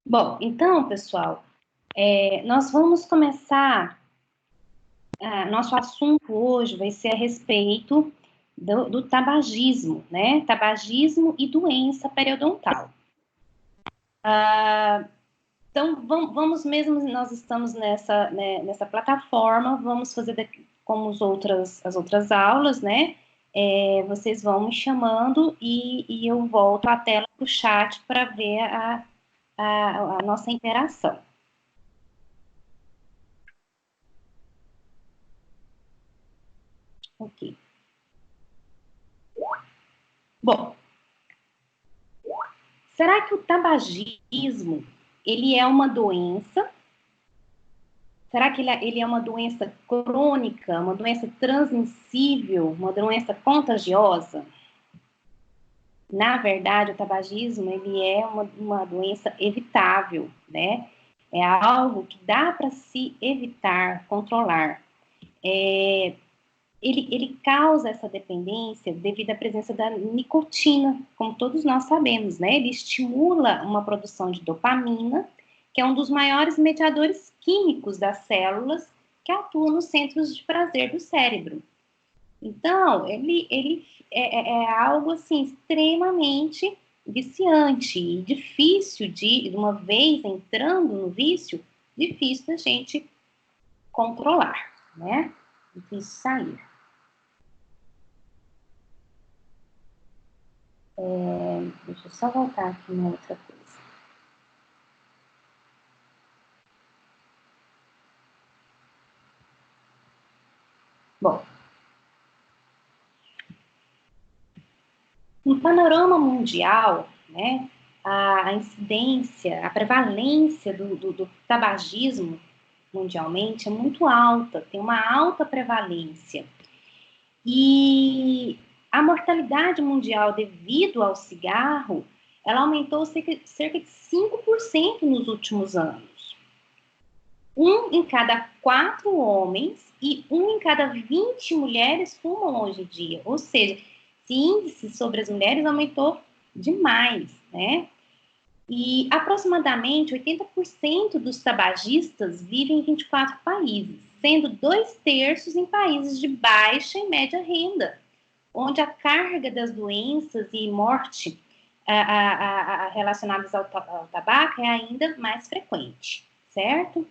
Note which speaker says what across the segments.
Speaker 1: Bom, então, pessoal, nós vamos começar. Nosso assunto hoje vai ser a respeito do tabagismo, né? Tabagismo e doença periodontal. Então, vamos mesmo, nós estamos nessa plataforma, vamos fazer como as outras aulas, né? Vocês vão me chamando e eu volto a tela para o chat para ver a nossa interação. Ok. Bom, será que o tabagismo, ele é uma doença? Será que ele é uma doença crônica, uma doença transmissível, uma doença contagiosa? Na verdade, o tabagismo, ele é uma doença evitável, né? É algo que dá para se evitar, controlar. Ele causa essa dependência devido à presença da nicotina, como todos nós sabemos, né? Ele estimula uma produção de dopamina, que é um dos maiores mediadores químicos das células que atuam nos centros de prazer do cérebro. Então, ele é algo, assim, extremamente viciante e difícil de uma vez entrando no vício, difícil da gente controlar, né? Difícil sair. Deixa eu só voltar aqui uma outra coisa. Bom, no panorama mundial, né, a incidência, a prevalência do tabagismo mundialmente é muito alta, tem uma alta prevalência. E a mortalidade mundial devido ao cigarro, ela aumentou cerca de 5% nos últimos anos. 1 em cada 4 homens e 1 em cada 20 mulheres fumam hoje em dia. Ou seja, esse índice sobre as mulheres aumentou demais, né? E aproximadamente 80% dos tabagistas vivem em 24 países, sendo 2/3 em países de baixa e média renda, onde a carga das doenças e morte relacionadas ao tabaco é ainda mais frequente, certo?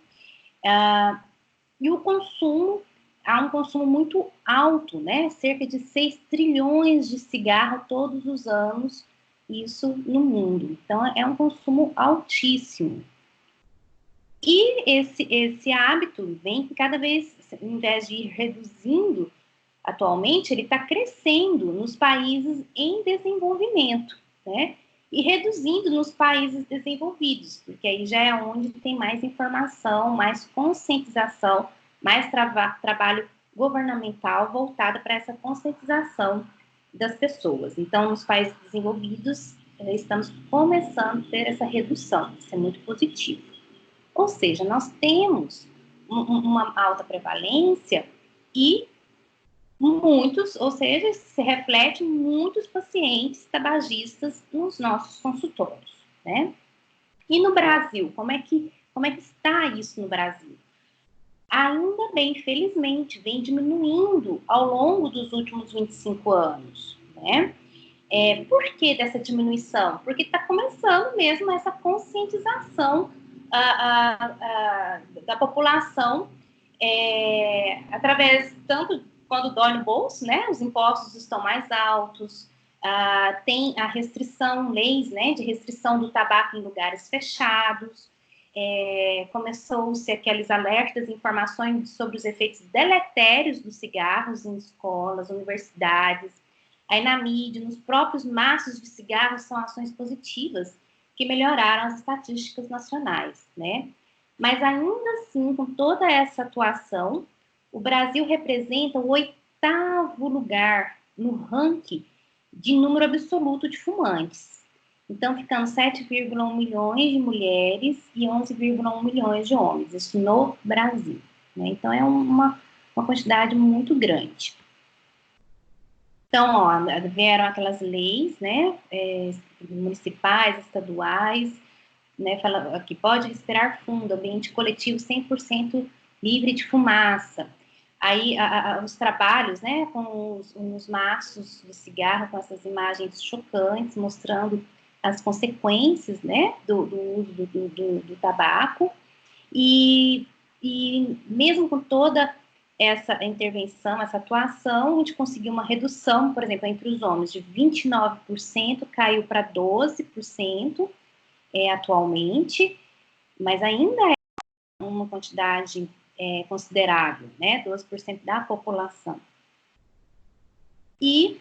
Speaker 1: E o consumo, há um consumo muito alto, né? Cerca de 6 trilhões de cigarro todos os anos, isso no mundo. Então, é um consumo altíssimo. E esse hábito vem cada vez, em vez de ir reduzindo, atualmente, ele está crescendo nos países em desenvolvimento, né? E reduzindo nos países desenvolvidos, porque aí já é onde tem mais informação, mais conscientização, mais trabalho governamental voltado para essa conscientização das pessoas. Então, nos países desenvolvidos, estamos começando a ter essa redução, isso é muito positivo. Ou seja, nós temos uma alta prevalência e muitos, ou seja, se reflete muitos pacientes tabagistas nos nossos consultórios, né? E no Brasil, como é que está isso no Brasil? Ainda bem, felizmente, vem diminuindo ao longo dos últimos 25 anos, né? Por que dessa diminuição? Porque está começando mesmo essa conscientização da população, através tanto quando dói no bolso, né? Os impostos estão mais altos, tem a restrição, leis, né, de restrição do tabaco em lugares fechados, começou-se aqueles alertas, informações sobre os efeitos deletérios dos cigarros em escolas, universidades, aí na mídia, nos próprios maços de cigarros, são ações positivas que melhoraram as estatísticas nacionais, né? Mas ainda assim, com toda essa atuação, o Brasil representa o 8º lugar no ranking de número absoluto de fumantes. Então, ficando 7,1 milhões de mulheres e 11,1 milhões de homens, isso no Brasil, né? Então, é uma quantidade muito grande. Então, ó, vieram aquelas leis, né, municipais, estaduais, né, fala que pode respirar fundo, ambiente coletivo 100% livre de fumaça. Aí, os trabalhos, né, com os maços de cigarro, com essas imagens chocantes, mostrando as consequências, né, do uso do tabaco, e mesmo com toda essa intervenção, essa atuação, a gente conseguiu uma redução, por exemplo, entre os homens, de 29%, caiu para 12%, atualmente, mas ainda é uma quantidade considerável, né, 12% da população. E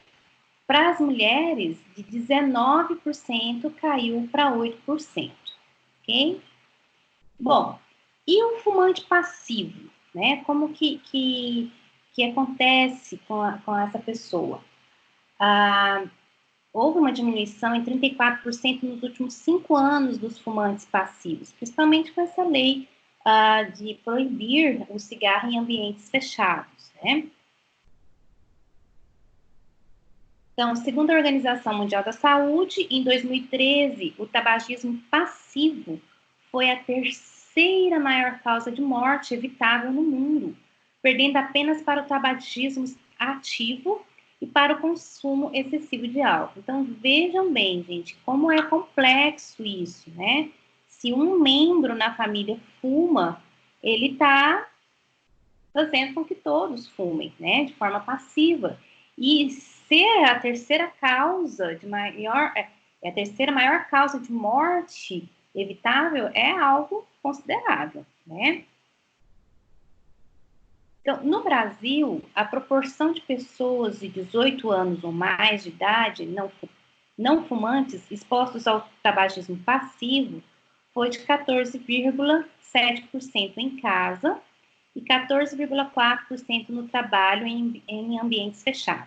Speaker 1: para as mulheres, de 19% caiu para 8%, ok? Bom, e o fumante passivo, né? Como que acontece com essa pessoa? Houve uma diminuição em 34% nos últimos 5 anos dos fumantes passivos, principalmente com essa lei de proibir o cigarro em ambientes fechados, né? Então, segundo a Organização Mundial da Saúde, em 2013, o tabagismo passivo foi a terceira maior causa de morte evitável no mundo, perdendo apenas para o tabagismo ativo e para o consumo excessivo de álcool. Então, vejam bem, gente, como é complexo isso, né? Se um membro na família fuma, ele está fazendo com que todos fumem, né? De forma passiva. E ser a terceira causa de maior, a terceira maior causa de morte evitável é algo considerável, né? Então, no Brasil, a proporção de pessoas de 18 anos ou mais de idade não fumantes expostos ao tabagismo passivo foi de 14,7% em casa e 14,4% no trabalho em ambientes fechados.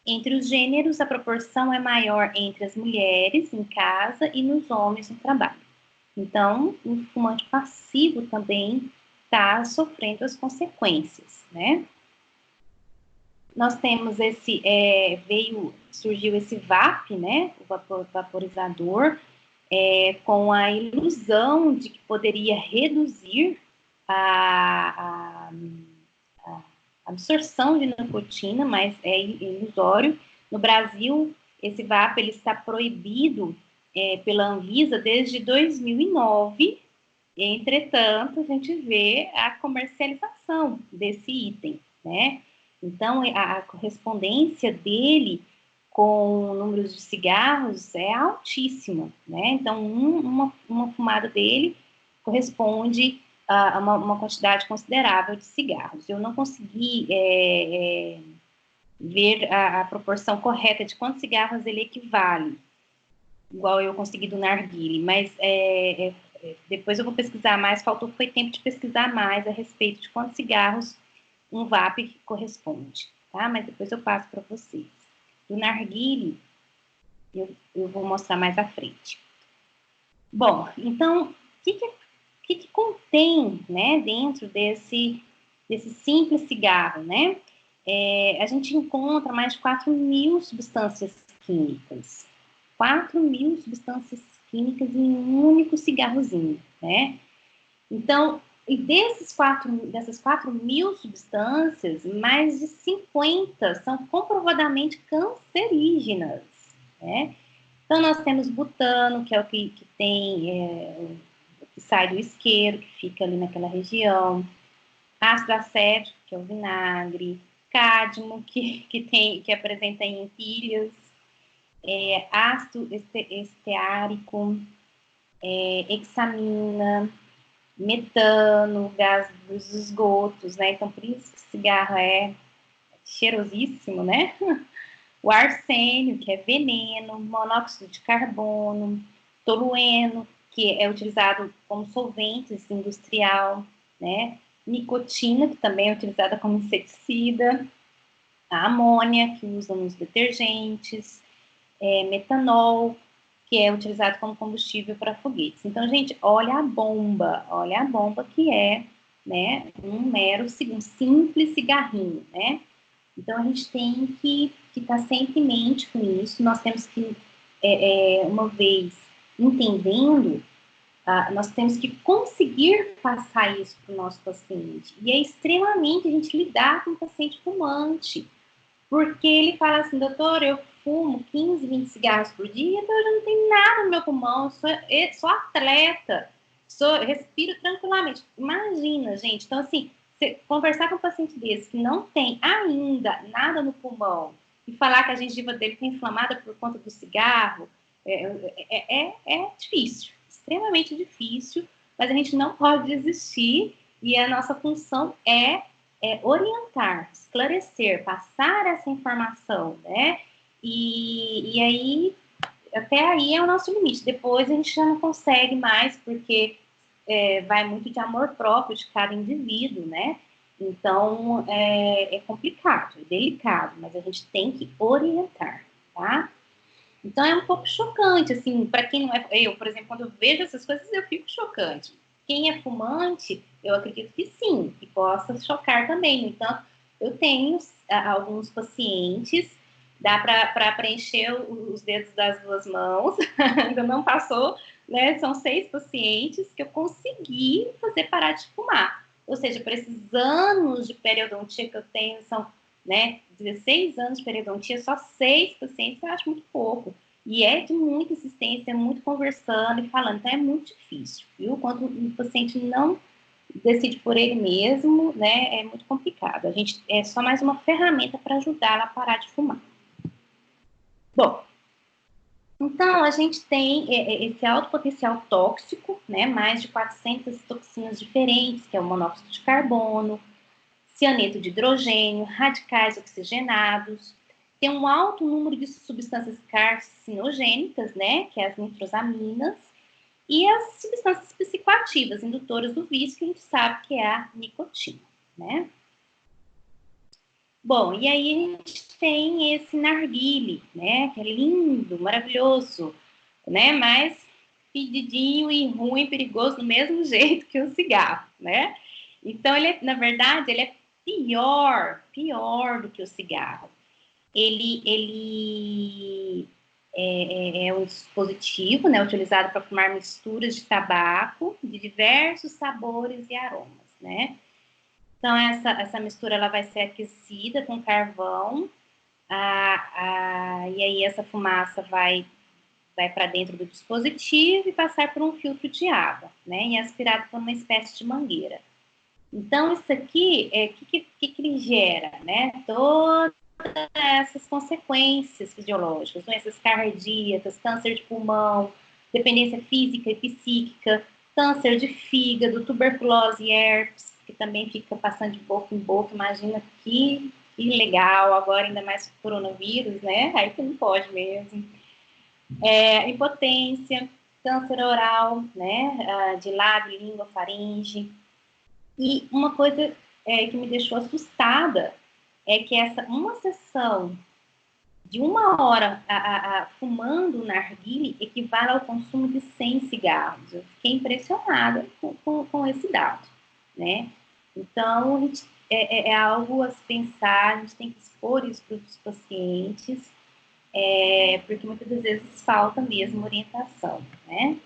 Speaker 1: Entre os gêneros, a proporção é maior entre as mulheres em casa e nos homens no trabalho. Então, o fumante passivo também está sofrendo as consequências, né? Nós temos surgiu esse VAP, né? O vaporizador, com a ilusão de que poderia reduzir a absorção de nicotina, mas é ilusório. No Brasil, esse VAP ele está proibido pela Anvisa desde 2009. Entretanto, a gente vê a comercialização desse item, né? Então, a correspondência dele com números de cigarros é altíssima, né? Então, uma fumada dele corresponde a uma quantidade considerável de cigarros. Eu não consegui ver a proporção correta de quantos cigarros ele equivale, igual eu consegui do narguile, mas depois eu vou pesquisar mais, foi tempo de pesquisar mais a respeito de quantos cigarros um VAP corresponde, tá? Mas depois eu passo para vocês. Do narguile, eu vou mostrar mais à frente. Bom, então, o que contém, né, dentro desse simples cigarro, né? A gente encontra mais de 4.000 substâncias químicas. 4.000 substâncias químicas em um único cigarrozinho, né? Então, e dessas 4.000 substâncias, mais de 50 são comprovadamente cancerígenas, né? Então, nós temos butano, que é o que que sai do isqueiro, que fica ali naquela região, ácido acético, que é o vinagre, cádmio, que apresenta em pilhas, ácido esteárico, hexamina, metano, gás dos esgotos, né? Então, por isso que o cigarro é cheirosíssimo, né? O arsênio, que é veneno, monóxido de carbono, tolueno, que é utilizado como solvente industrial, né? Nicotina, que também é utilizada como inseticida, a amônia, que usam nos detergentes, metanol, que é utilizado como combustível para foguetes. Então, gente, olha a bomba que é, né, um simples cigarrinho, né? Então, a gente tem que estar sempre em mente com isso. Nós temos que, uma vez entendendo nós temos que conseguir passar isso para o nosso paciente. E é extremamente a gente lidar com o paciente fumante, porque ele fala assim, doutor, eu fumo 15, 20 cigarros por dia, então eu já não tenho nada no meu pulmão, sou atleta, respiro tranquilamente. Imagina, gente, então assim, você conversar com um paciente desse que não tem ainda nada no pulmão e falar que a gengiva dele está inflamada por conta do cigarro, é difícil, extremamente difícil, mas a gente não pode desistir e a nossa função é orientar, esclarecer, passar essa informação, né? E aí, até aí é o nosso limite. Depois a gente já não consegue mais, porque vai muito de amor próprio de cada indivíduo, né? Então, é complicado, é delicado, mas a gente tem que orientar, tá? Então é um pouco chocante, assim, para quem não é. Eu, por exemplo, quando eu vejo essas coisas, eu fico chocante. Quem é fumante, eu acredito que sim, que possa chocar também. No entanto, eu tenho alguns pacientes, dá para preencher os dedos das duas mãos, ainda não passou, né? São 6 pacientes que eu consegui fazer parar de fumar. Ou seja, para esses anos de periodontia que eu tenho, são, né, 16 anos de periodontia, só 6 pacientes, eu acho muito pouco. E é de muita insistência, muito conversando e falando. Então é muito difícil, viu? Quando o paciente não decide por ele mesmo, né, é muito complicado. A gente é só mais uma ferramenta para ajudá-la a parar de fumar. Bom, então a gente tem esse alto potencial tóxico, né, mais de 400 toxinas diferentes, que é o monóxido de carbono, cianeto de hidrogênio, radicais oxigenados, tem um alto número de substâncias carcinogênicas, né, que é as nitrosaminas, e as substâncias psicoativas, indutoras do vício, que a gente sabe que é a nicotina, né? Bom, e aí a gente tem esse narguile, né, que é lindo, maravilhoso, né, mas fedidinho e ruim, perigoso do mesmo jeito que o cigarro, né? Então, na verdade, ele é pior do que o cigarro. Ele é um dispositivo, né, utilizado para fumar misturas de tabaco de diversos sabores e aromas, né? Então, essa mistura ela vai ser aquecida com carvão, e aí essa fumaça vai para dentro do dispositivo e passar por um filtro de água, né? E aspirado por uma espécie de mangueira. Então, isso aqui, que ele gera, né? Todas essas consequências fisiológicas, doenças cardíacas, câncer de pulmão, dependência física e psíquica, câncer de fígado, tuberculose e herpes, que também fica passando de boca em boca. Imagina que legal, agora ainda mais com o coronavírus, né? Aí que não pode mesmo. Impotência, câncer oral, né? De lábio, língua, faringe. E uma coisa que me deixou assustada é que uma sessão de 1 hora fumando narguile equivale ao consumo de 100 cigarros. Eu fiquei impressionada com esse dado, né? Então, a gente, é algo a se pensar, a gente tem que expor isso para os pacientes, porque muitas das vezes falta mesmo orientação, né?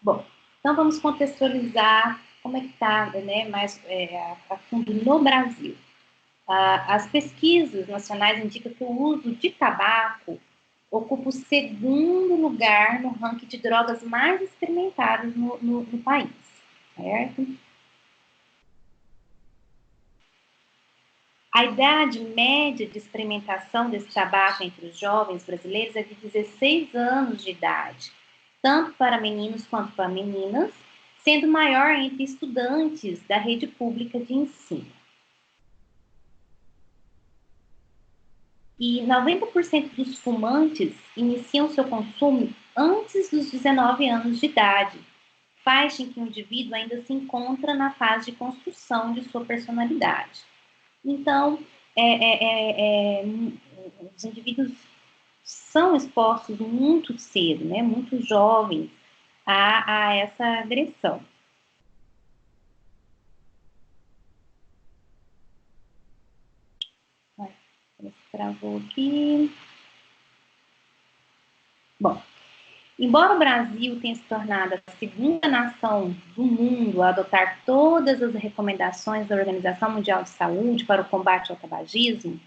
Speaker 1: Bom, então vamos contextualizar como é que está, né, mais a fundo no Brasil. As pesquisas nacionais indicam que o uso de tabaco ocupa o segundo lugar no ranking de drogas mais experimentadas no país, certo? A idade média de experimentação desse tabaco entre os jovens brasileiros é de 16 anos de idade, tanto para meninos quanto para meninas, sendo maior entre estudantes da rede pública de ensino. E 90% dos fumantes iniciam seu consumo antes dos 19 anos de idade, faixa em que o indivíduo ainda se encontra na fase de construção de sua personalidade. Então, os indivíduos são expostos muito cedo, né, muito jovens, a essa agressão. Travou aqui. Bom, Embora o Brasil tenha se tornado a segunda nação do mundo a adotar todas as recomendações da Organização Mundial de Saúde para o combate ao tabagismo,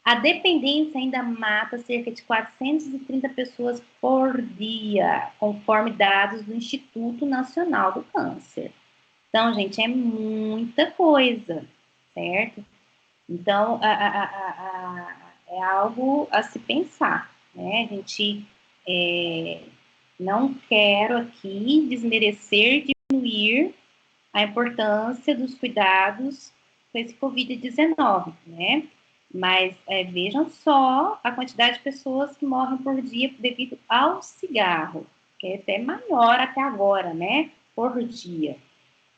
Speaker 1: a dependência ainda mata cerca de 430 pessoas por dia, conforme dados do Instituto Nacional do Câncer. Então, gente, é muita coisa, certo? Então, é algo a se pensar, né? A gente não quero aqui desmerecer, diminuir a importância dos cuidados com esse Covid-19, né? Mas vejam só a quantidade de pessoas que morrem por dia devido ao cigarro, que é até maior até agora, né? Por dia.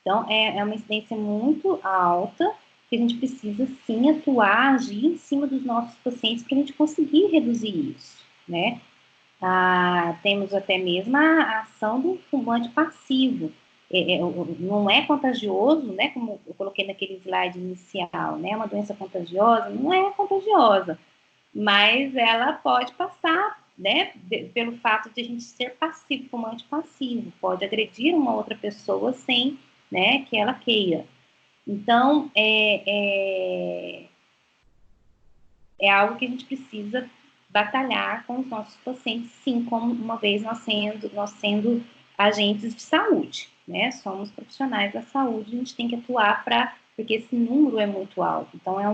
Speaker 1: Então, é uma incidência muito alta que a gente precisa, sim, atuar, agir em cima dos nossos pacientes para a gente conseguir reduzir isso, né? Temos até mesmo a ação do fumante passivo. Não é contagioso, né? Como eu coloquei naquele slide inicial, né? Uma doença contagiosa, não é contagiosa, mas ela pode passar, né? Pelo fato de a gente ser passivo, fumante passivo, pode agredir uma outra pessoa sem, né? Que ela queira. Então, é algo que a gente precisa batalhar com os nossos pacientes, sim, como uma vez nós sendo agentes de saúde, né? Somos profissionais da saúde, a gente tem que atuar porque esse número é muito alto. Então, é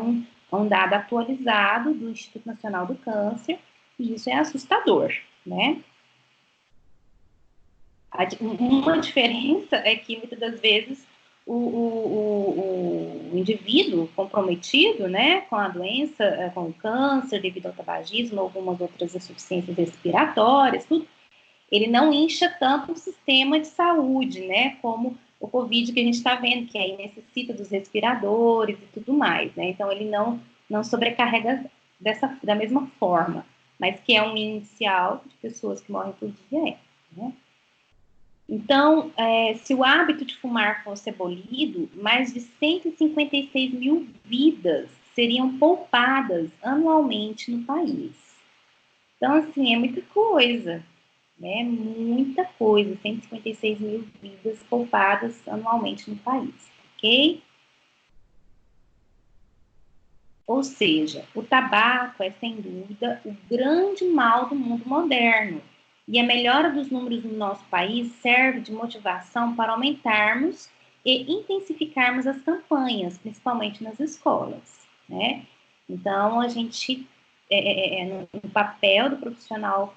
Speaker 1: um dado atualizado do Instituto Nacional do Câncer, e isso é assustador, né? Uma diferença é que, muitas das vezes, o indivíduo comprometido, né, com a doença, com o câncer devido ao tabagismo, algumas outras insuficiências respiratórias, tudo, ele não incha tanto o sistema de saúde, né, como o Covid que a gente está vendo, que aí necessita dos respiradores e tudo mais, né, então ele não sobrecarrega da mesma forma, mas que é um inicial de pessoas que morrem por dia, né. Então, se o hábito de fumar fosse abolido, mais de 156 mil vidas seriam poupadas anualmente no país. Então, assim, é muita coisa, né? Muita coisa. 156 mil vidas poupadas anualmente no país, ok? Ou seja, o tabaco é, sem dúvida, o grande mal do mundo moderno. E a melhora dos números no nosso país serve de motivação para aumentarmos e intensificarmos as campanhas, principalmente nas escolas, né? Então, a gente, no papel do profissional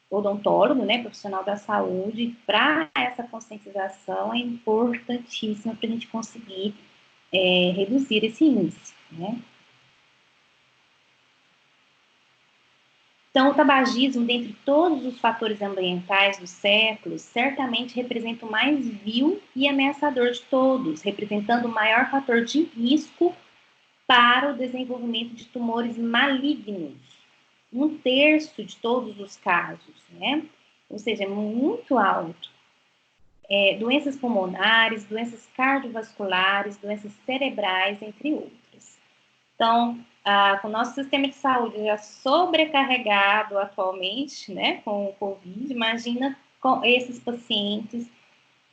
Speaker 1: odontólogo, né, profissional da saúde, para essa conscientização é importantíssima para a gente conseguir reduzir esse índice, né? Então, o tabagismo, dentre todos os fatores ambientais do século, certamente representa o mais vil e ameaçador de todos, representando o maior fator de risco para o desenvolvimento de tumores malignos. 1/3 de todos os casos, né? Ou seja, é muito alto. Doenças pulmonares, doenças cardiovasculares, doenças cerebrais, entre outras. Então, com o nosso sistema de saúde já sobrecarregado atualmente, né, com o Covid, imagina com esses pacientes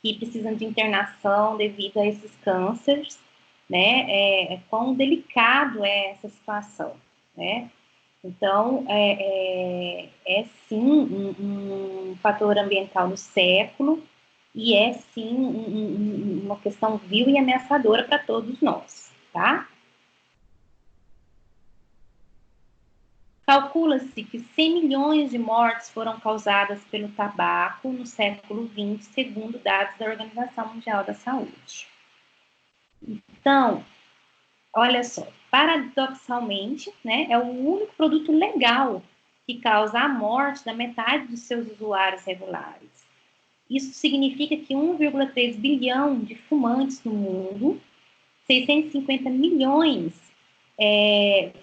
Speaker 1: que precisam de internação devido a esses cânceres, né, quão delicado é essa situação, né? Então, sim um fator ambiental do século e é sim uma questão vil e ameaçadora para todos nós, tá? Calcula-se que 100 milhões de mortes foram causadas pelo tabaco no século XX, segundo dados da Organização Mundial da Saúde. Então, olha só, paradoxalmente, né, é o único produto legal que causa a morte da metade dos seus usuários regulares. Isso significa que 1,3 bilhão de fumantes no mundo, 650 milhões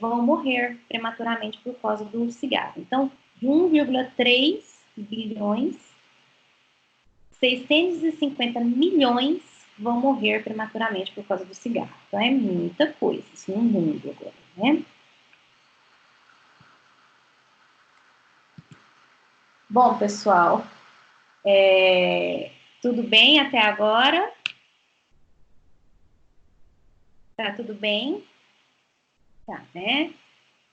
Speaker 1: vão morrer prematuramente por causa do cigarro. Então, de 1,3 bilhões, 650 milhões vão morrer prematuramente por causa do cigarro. Então, é muita coisa isso no mundo agora, né? Bom, pessoal, Tudo bem até agora? Tá tudo bem? Tá, né?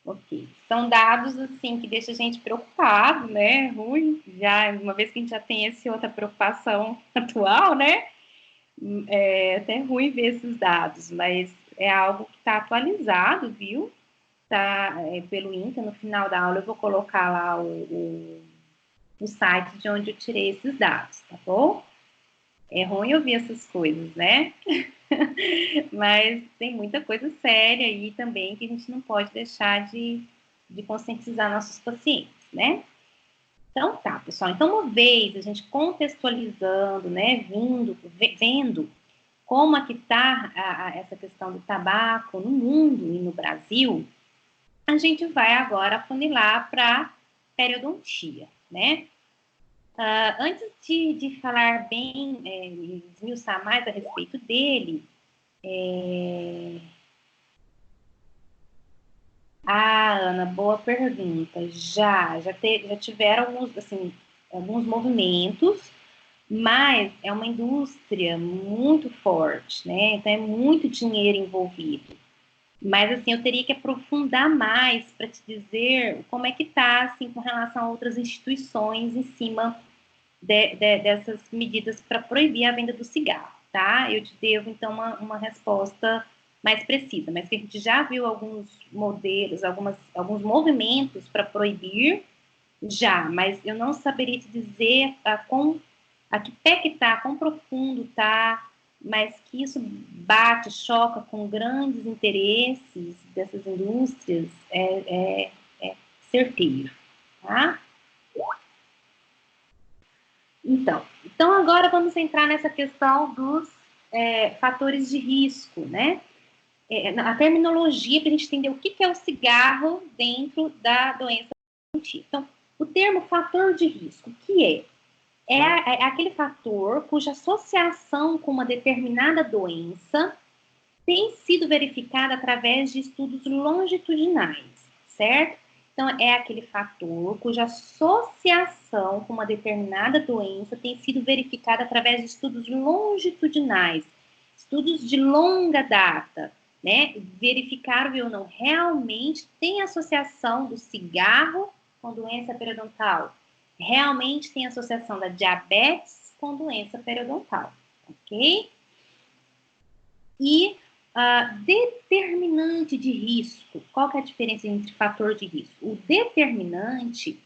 Speaker 1: Ok. São dados, assim, que deixam a gente preocupado, né? Ruim, já, uma vez que a gente já tem essa outra preocupação atual, né? É até ruim ver esses dados, mas é algo que está atualizado, viu? Tá, pelo INCA, no final da aula eu vou colocar lá o site de onde eu tirei esses dados, tá bom? É ruim ouvir essas coisas, né? Mas tem muita coisa séria aí também que a gente não pode deixar de conscientizar nossos pacientes, né? Então tá, pessoal. Então, uma vez a gente contextualizando, né, vendo como é que está essa questão do tabaco no mundo e no Brasil, a gente vai agora funilar para periodontia, né? Antes de falar bem, esmiuçar mais a respeito dele, Ana, boa pergunta. Já tiveram alguns, assim, alguns movimentos, mas é uma indústria muito forte, né? Então é muito dinheiro envolvido. Mas assim, eu teria que aprofundar mais para te dizer como é que está assim, com relação a outras instituições em cima dessas medidas para proibir a venda do cigarro, tá? Eu te devo, então, uma resposta mais precisa, mas que a gente já viu alguns modelos, alguns movimentos para proibir, já, mas eu não saberia te dizer a que pé que tá, quão profundo tá, mas que isso bate, choca com grandes interesses dessas indústrias, é certeiro, tá? Então agora vamos entrar nessa questão dos fatores de risco, né? A terminologia para a gente entender o que é o cigarro dentro da doença preventiva. Então, o termo fator de risco, o que é? É aquele fator cuja associação com uma determinada doença tem sido verificada através de estudos longitudinais, certo? Então, é aquele fator cuja associação com uma determinada doença tem sido verificada através de estudos longitudinais, estudos de longa data, né? Verificaram ou não realmente tem associação do cigarro com doença periodontal, realmente tem associação da diabetes com doença periodontal, ok? E determinante de risco. Qual que é a diferença entre fator de risco? O determinante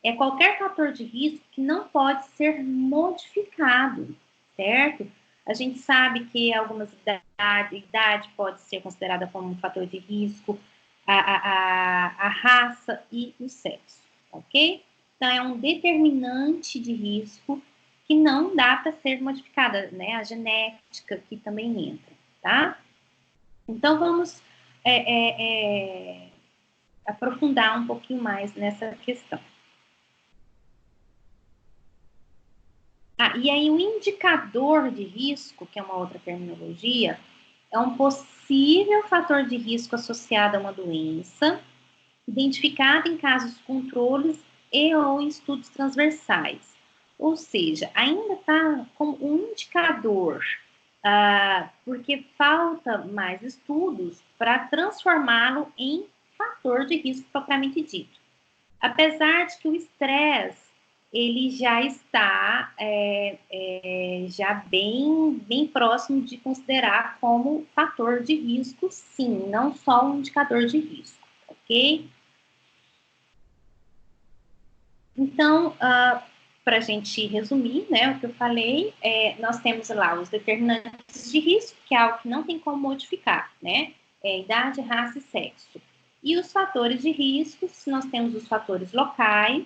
Speaker 1: é qualquer fator de risco que não pode ser modificado, certo? A gente sabe que algumas idade pode ser considerada como um fator de risco, a raça e o sexo, ok? Então, é um determinante de risco que não dá para ser modificada, né? A genética que também entra, tá? Então, vamos aprofundar um pouquinho mais nessa questão. E aí o indicador de risco, que é uma outra terminologia, é um possível fator de risco associado a uma doença, identificado em casos controles e ou estudos transversais. Ou seja, ainda está como um indicador, porque falta mais estudos para transformá-lo em fator de risco propriamente dito. Apesar de que o estresse ele já está já bem próximo de considerar como fator de risco, sim, não só um indicador de risco, ok? Então, para a gente resumir, né, o que eu falei, nós temos lá os determinantes de risco, que é algo que não tem como modificar, né? Idade, raça e sexo. E os fatores de risco, nós temos os fatores locais,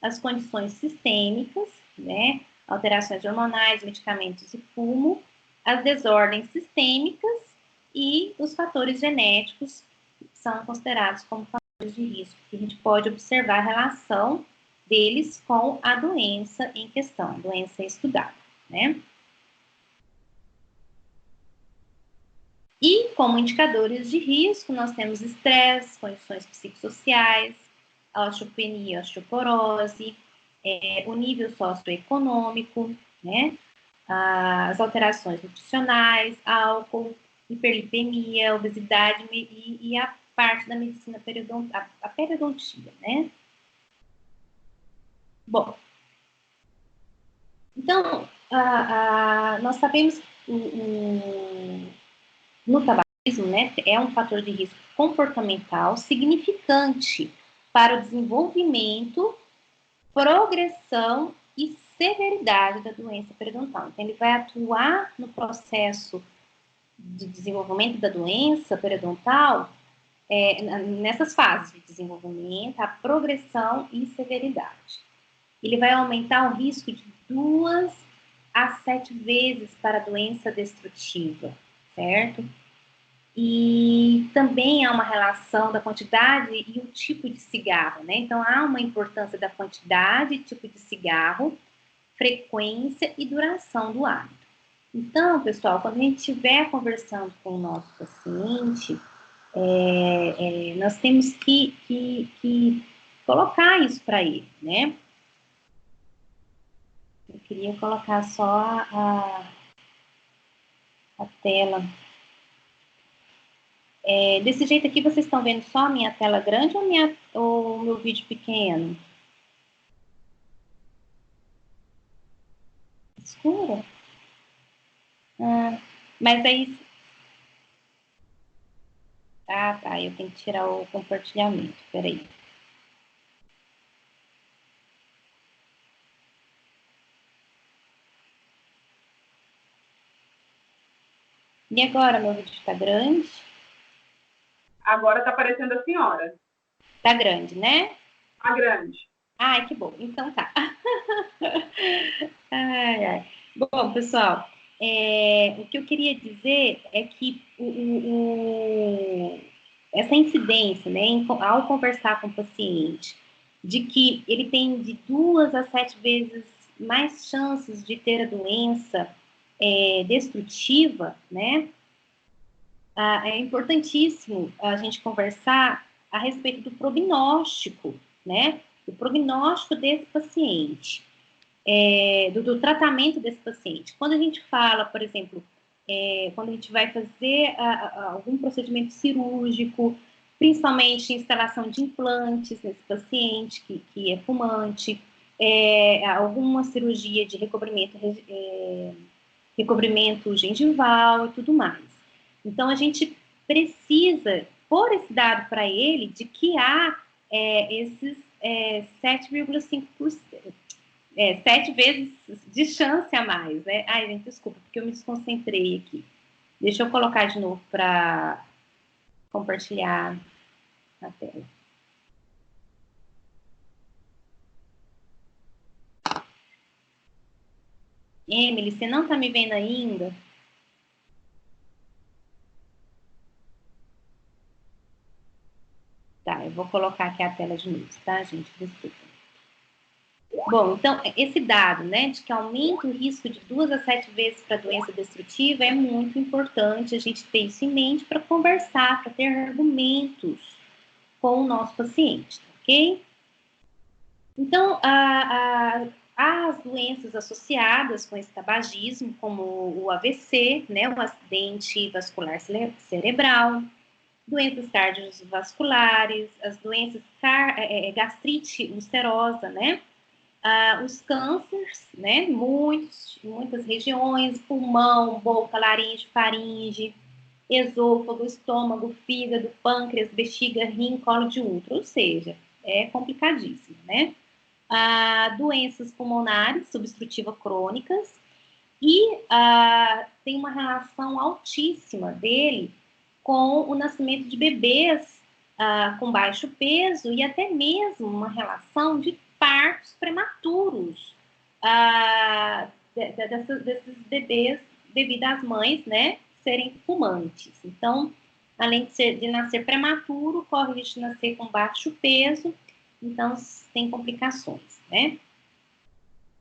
Speaker 1: as condições sistêmicas, né? Alterações hormonais, medicamentos e fumo, as desordens sistêmicas e os fatores genéticos são considerados como fatores de risco, que a gente pode observar a relação deles com a doença em questão, doença estudada, né? E como indicadores de risco, nós temos estresse, condições psicossociais, osteopenia, osteoporose, o nível socioeconômico, né? As alterações nutricionais, álcool, hiperlipemia, obesidade e a parte da medicina periodontal, a periodontia, né? Bom, então, nós sabemos que no tabagismo, né, é um fator de risco comportamental significante para o desenvolvimento, progressão e severidade da doença periodontal. Então, ele vai atuar no processo de desenvolvimento da doença periodontal nessas fases de desenvolvimento, a progressão e severidade. Ele vai aumentar o risco de 2 a 7 vezes para a doença destrutiva, certo? E também há uma relação da quantidade e o tipo de cigarro, né? Então, há uma importância da quantidade, tipo de cigarro, frequência e duração do hábito. Então, pessoal, quando a gente estiver conversando com o nosso paciente, nós temos que colocar isso para ele, né? Eu queria colocar só a tela. Desse jeito aqui, vocês estão vendo só a minha tela grande ou o meu vídeo pequeno? Escura? Mas aí... tá, eu tenho que tirar o compartilhamento, peraí. E agora, meu vídeo está grande?
Speaker 2: Agora está aparecendo a senhora.
Speaker 1: Tá grande, né?
Speaker 2: Tá grande.
Speaker 1: Ai, que bom. Então tá. Ai. Bom, pessoal, o que eu queria dizer é que essa incidência, né, ao conversar com o paciente, de que ele tem de 2 a 7 vezes mais chances de ter a doença destrutiva, né, é importantíssimo a gente conversar a respeito do prognóstico, né? O prognóstico desse paciente, do tratamento desse paciente. Quando a gente fala, por exemplo, quando a gente vai fazer algum procedimento cirúrgico, principalmente instalação de implantes nesse paciente que é fumante, alguma cirurgia de recobrimento gengival e tudo mais. Então, a gente precisa pôr esse dado para ele de que há esses 7,5%, 7 vezes de chance a mais, né? Ai, gente, desculpa, porque eu me desconcentrei aqui. Deixa eu colocar de novo para compartilhar a tela. Emily, você não está me vendo ainda? Tá, eu vou colocar aqui a tela de novo, tá, gente? Desculpa. Bom, então, esse dado, né, de que aumenta o risco de 2 a 7 vezes para doença destrutiva é muito importante a gente ter isso em mente para conversar, para ter argumentos com o nosso paciente, ok? Então, as doenças associadas com esse tabagismo, como o AVC, né, o acidente vascular cerebral, doenças cardiovasculares, as doenças gastrite ulcerosa, né, os cânceres, né, muitas regiões, pulmão, boca, laringe, faringe, esôfago, estômago, fígado, pâncreas, bexiga, rim, colo de útero, ou seja, é complicadíssimo, né? Doenças pulmonares obstrutivas crônicas e tem uma relação altíssima dele com o nascimento de bebês com baixo peso e até mesmo uma relação de partos prematuros desses bebês devido às mães, né, serem fumantes. Então, além de nascer prematuro, corre o risco de nascer com baixo peso, então tem complicações, né?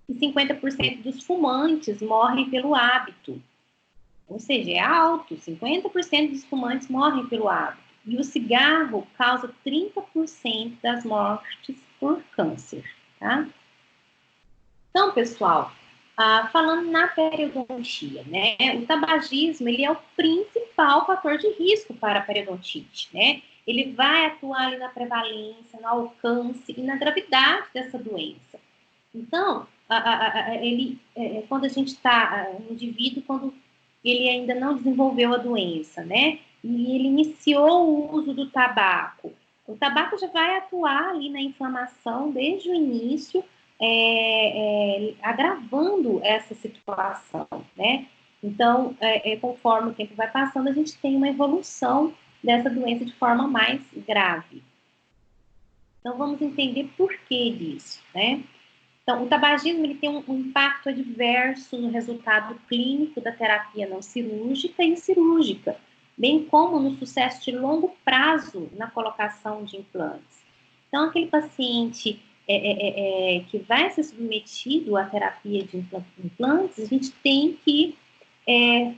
Speaker 1: E 50% dos fumantes morrem pelo hábito. Ou seja, é alto, 50% dos fumantes morrem pelo hábito. E o cigarro causa 30% das mortes por câncer, tá? Então, pessoal, falando na periodontia, né? O tabagismo, ele é o principal fator de risco para a peridontite, né? Ele vai atuar ali na prevalência, no alcance e na gravidade dessa doença. Então, quando a gente está, o indivíduo, quando ele ainda não desenvolveu a doença, né? E ele iniciou o uso do tabaco. O tabaco já vai atuar ali na inflamação desde o início, agravando essa situação, né? Então, conforme o tempo vai passando, a gente tem uma evolução dessa doença de forma mais grave. Então, vamos entender por que disso, né? Então, o tabagismo ele tem um impacto adverso no resultado clínico da terapia não cirúrgica e cirúrgica, bem como no sucesso de longo prazo na colocação de implantes. Então, aquele paciente que vai ser submetido à terapia de implantes, a gente tem que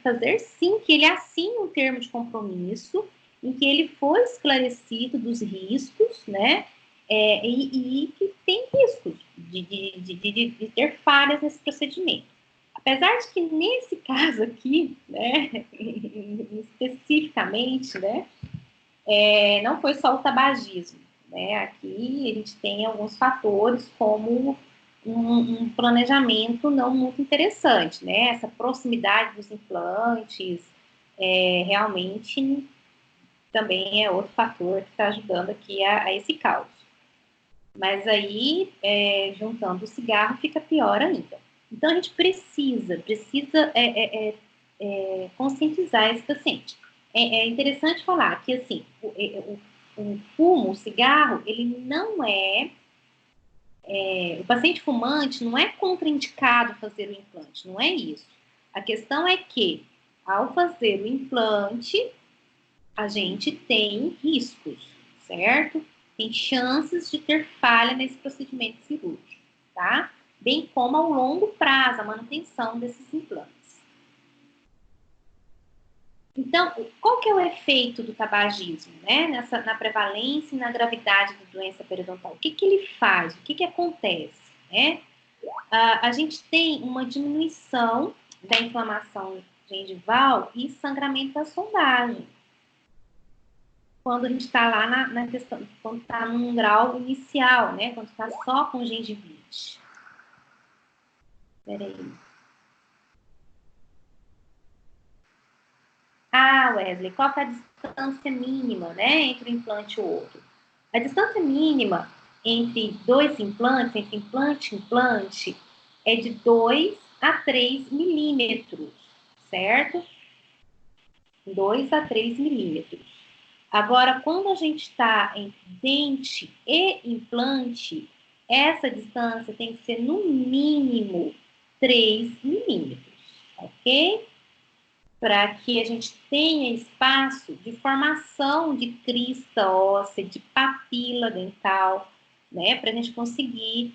Speaker 1: fazer sim que ele assine um termo de compromisso em que ele foi esclarecido dos riscos, né? E que tem riscos de ter falhas nesse procedimento. Apesar de que nesse caso aqui, né, especificamente, né, não foi só o tabagismo, né? Aqui a gente tem alguns fatores como um planejamento não muito interessante, né? Essa proximidade dos implantes realmente também é outro fator que está ajudando aqui a esse caos. Mas aí, juntando o cigarro, fica pior ainda. Então, a gente precisa conscientizar esse paciente. É interessante falar que, assim, o fumo, o cigarro, ele não o paciente fumante não é contraindicado fazer o implante, não é isso. A questão é que, ao fazer o implante, a gente tem riscos, certo? Tem chances de ter falha nesse procedimento cirúrgico, tá? Bem como ao longo prazo, a manutenção desses implantes. Então, qual que é o efeito do tabagismo, né? Na prevalência e na gravidade da doença periodontal? O que ele faz? O que acontece, né? A gente tem uma diminuição da inflamação gengival e sangramento da sondagem. Quando a gente está lá na questão, quando está num grau inicial, né? Quando está só com gengivite. Espera aí. Wesley, qual que é a distância mínima, né, entre um implante e o outro? A distância mínima entre dois implantes, entre implante e implante, é de 2 a 3 milímetros, certo? 2 a 3 milímetros. Agora, quando a gente está entre dente e implante, essa distância tem que ser no mínimo 3 milímetros, ok? Para que a gente tenha espaço de formação de crista óssea, de papila dental, né? Para a gente conseguir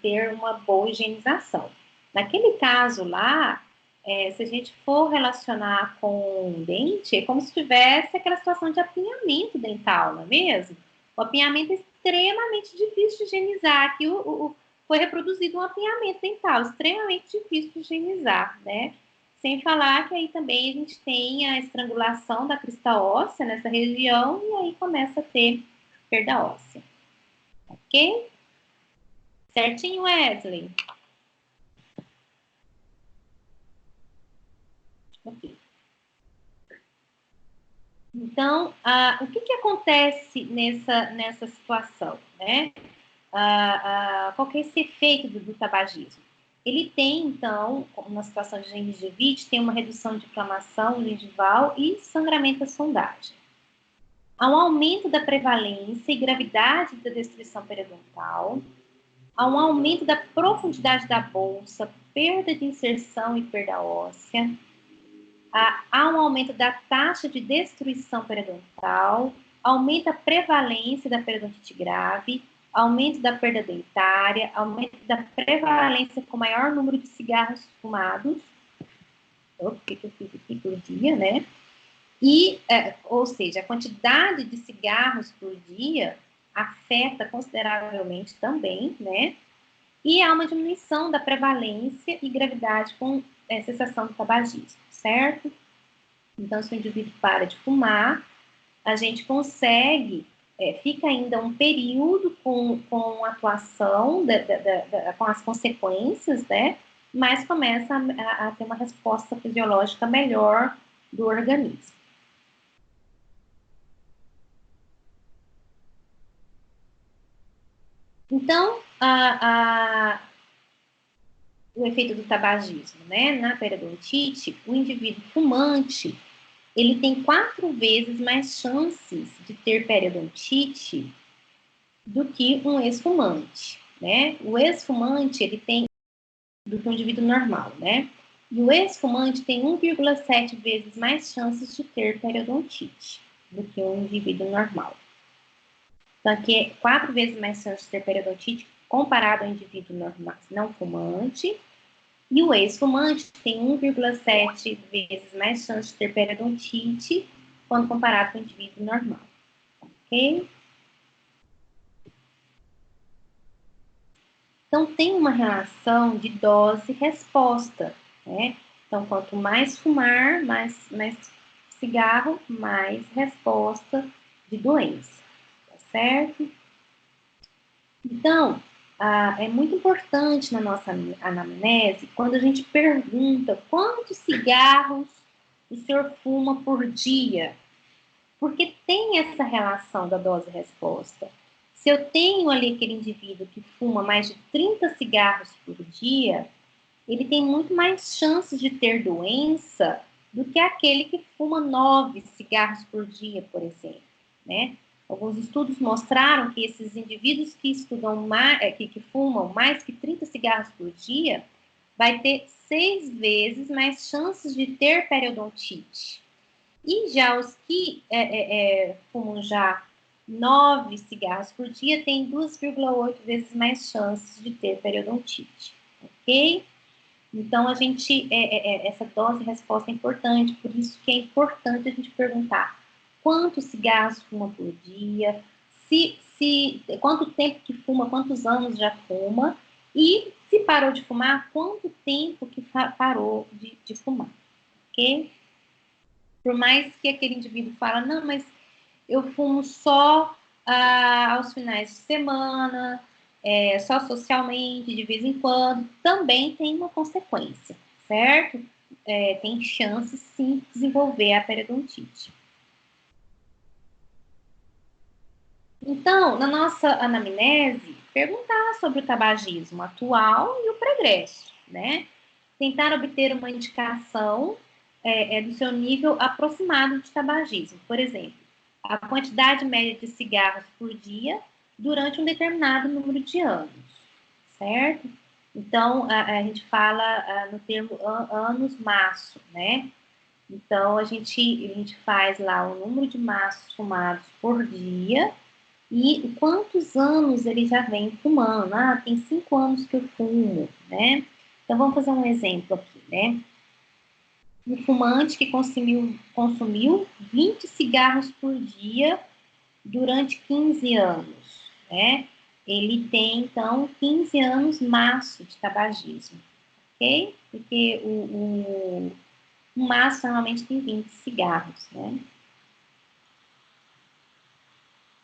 Speaker 1: ter uma boa higienização. Naquele caso lá, se a gente for relacionar com o dente, é como se tivesse aquela situação de apinhamento dental, não é mesmo? O apinhamento é extremamente difícil de higienizar. Aqui foi reproduzido um apinhamento dental, extremamente difícil de higienizar, né? Sem falar que aí também a gente tem a estrangulação da crista óssea nessa região e aí começa a ter perda óssea. Ok? Certinho, Wesley? Ok. Então, o que acontece nessa situação, né? Qual que é esse efeito do tabagismo? Ele tem, então, uma situação de gengivite, tem uma redução de inflamação gengival e sangramento da sondagem. Há um aumento da prevalência e gravidade da destruição periodontal, há um aumento da profundidade da bolsa, perda de inserção e perda óssea, há um aumento da taxa de destruição periodontal, aumenta a prevalência da periodontite grave, aumento da perda dentária, aumento da prevalência com maior número de cigarros fumados, o que eu fiz aqui por dia, né? E, ou seja, a quantidade de cigarros por dia afeta consideravelmente também, né? E há uma diminuição da prevalência e gravidade com cessação do tabagismo, certo? Então, se o indivíduo para de fumar, a gente consegue, fica ainda um período com a atuação, com as consequências, né? Mas começa a ter uma resposta fisiológica melhor do organismo. Então, o efeito do tabagismo, né? Na periodontite, o indivíduo fumante, ele tem 4 vezes mais chances de ter periodontite do que um ex-fumante, né? O ex-fumante, ele tem, do que um indivíduo normal, né? E o ex-fumante tem 1,7 vezes mais chances de ter periodontite do que um indivíduo normal. Então, aqui é 4 vezes mais chances de ter periodontite comparado ao indivíduo normal, não fumante. E o ex-fumante tem 1,7 vezes mais chance de ter periodontite quando comparado com o indivíduo normal. Ok? Então, tem uma relação de dose e resposta, né? Então, quanto mais fumar, mais cigarro, mais resposta de doença, tá certo? Então, é muito importante na nossa anamnese quando a gente pergunta quantos cigarros o senhor fuma por dia, porque tem essa relação da dose-resposta. Se eu tenho ali aquele indivíduo que fuma mais de 30 cigarros por dia, ele tem muito mais chances de ter doença do que aquele que fuma 9 cigarros por dia, por exemplo, né? Alguns estudos mostraram que esses indivíduos que estudam mais, que fumam mais que 30 cigarros por dia, vai ter 6 vezes mais chances de ter periodontite. E já os que fumam já 9 cigarros por dia têm 2,8 vezes mais chances de ter periodontite, ok? Então, a gente, essa dose-resposta é importante, por isso que é importante a gente perguntar quantos cigarros fuma por dia, quanto tempo que fuma, quantos anos já fuma, e se parou de fumar, quanto tempo que parou de fumar, ok? Por mais que aquele indivíduo fala, não, mas eu fumo só aos finais de semana, só socialmente, de vez em quando, também tem uma consequência, certo? Tem chance, sim, de desenvolver a periodontite. Então, na nossa anamnese, perguntar sobre o tabagismo atual e o progresso, né? Tentar obter uma indicação do seu nível aproximado de tabagismo. Por exemplo, a quantidade média de cigarros por dia durante um determinado número de anos, certo? Então, a gente fala no termo anos maço, né? Então, a gente faz lá o número de maços fumados por dia e quantos anos ele já vem fumando. Ah, tem 5 anos que eu fumo, né? Então, vamos fazer um exemplo aqui, né? Um fumante que consumiu 20 cigarros por dia durante 15 anos, né? Ele tem, então, 15 anos maço de tabagismo, ok? Porque o maço normalmente tem 20 cigarros, né?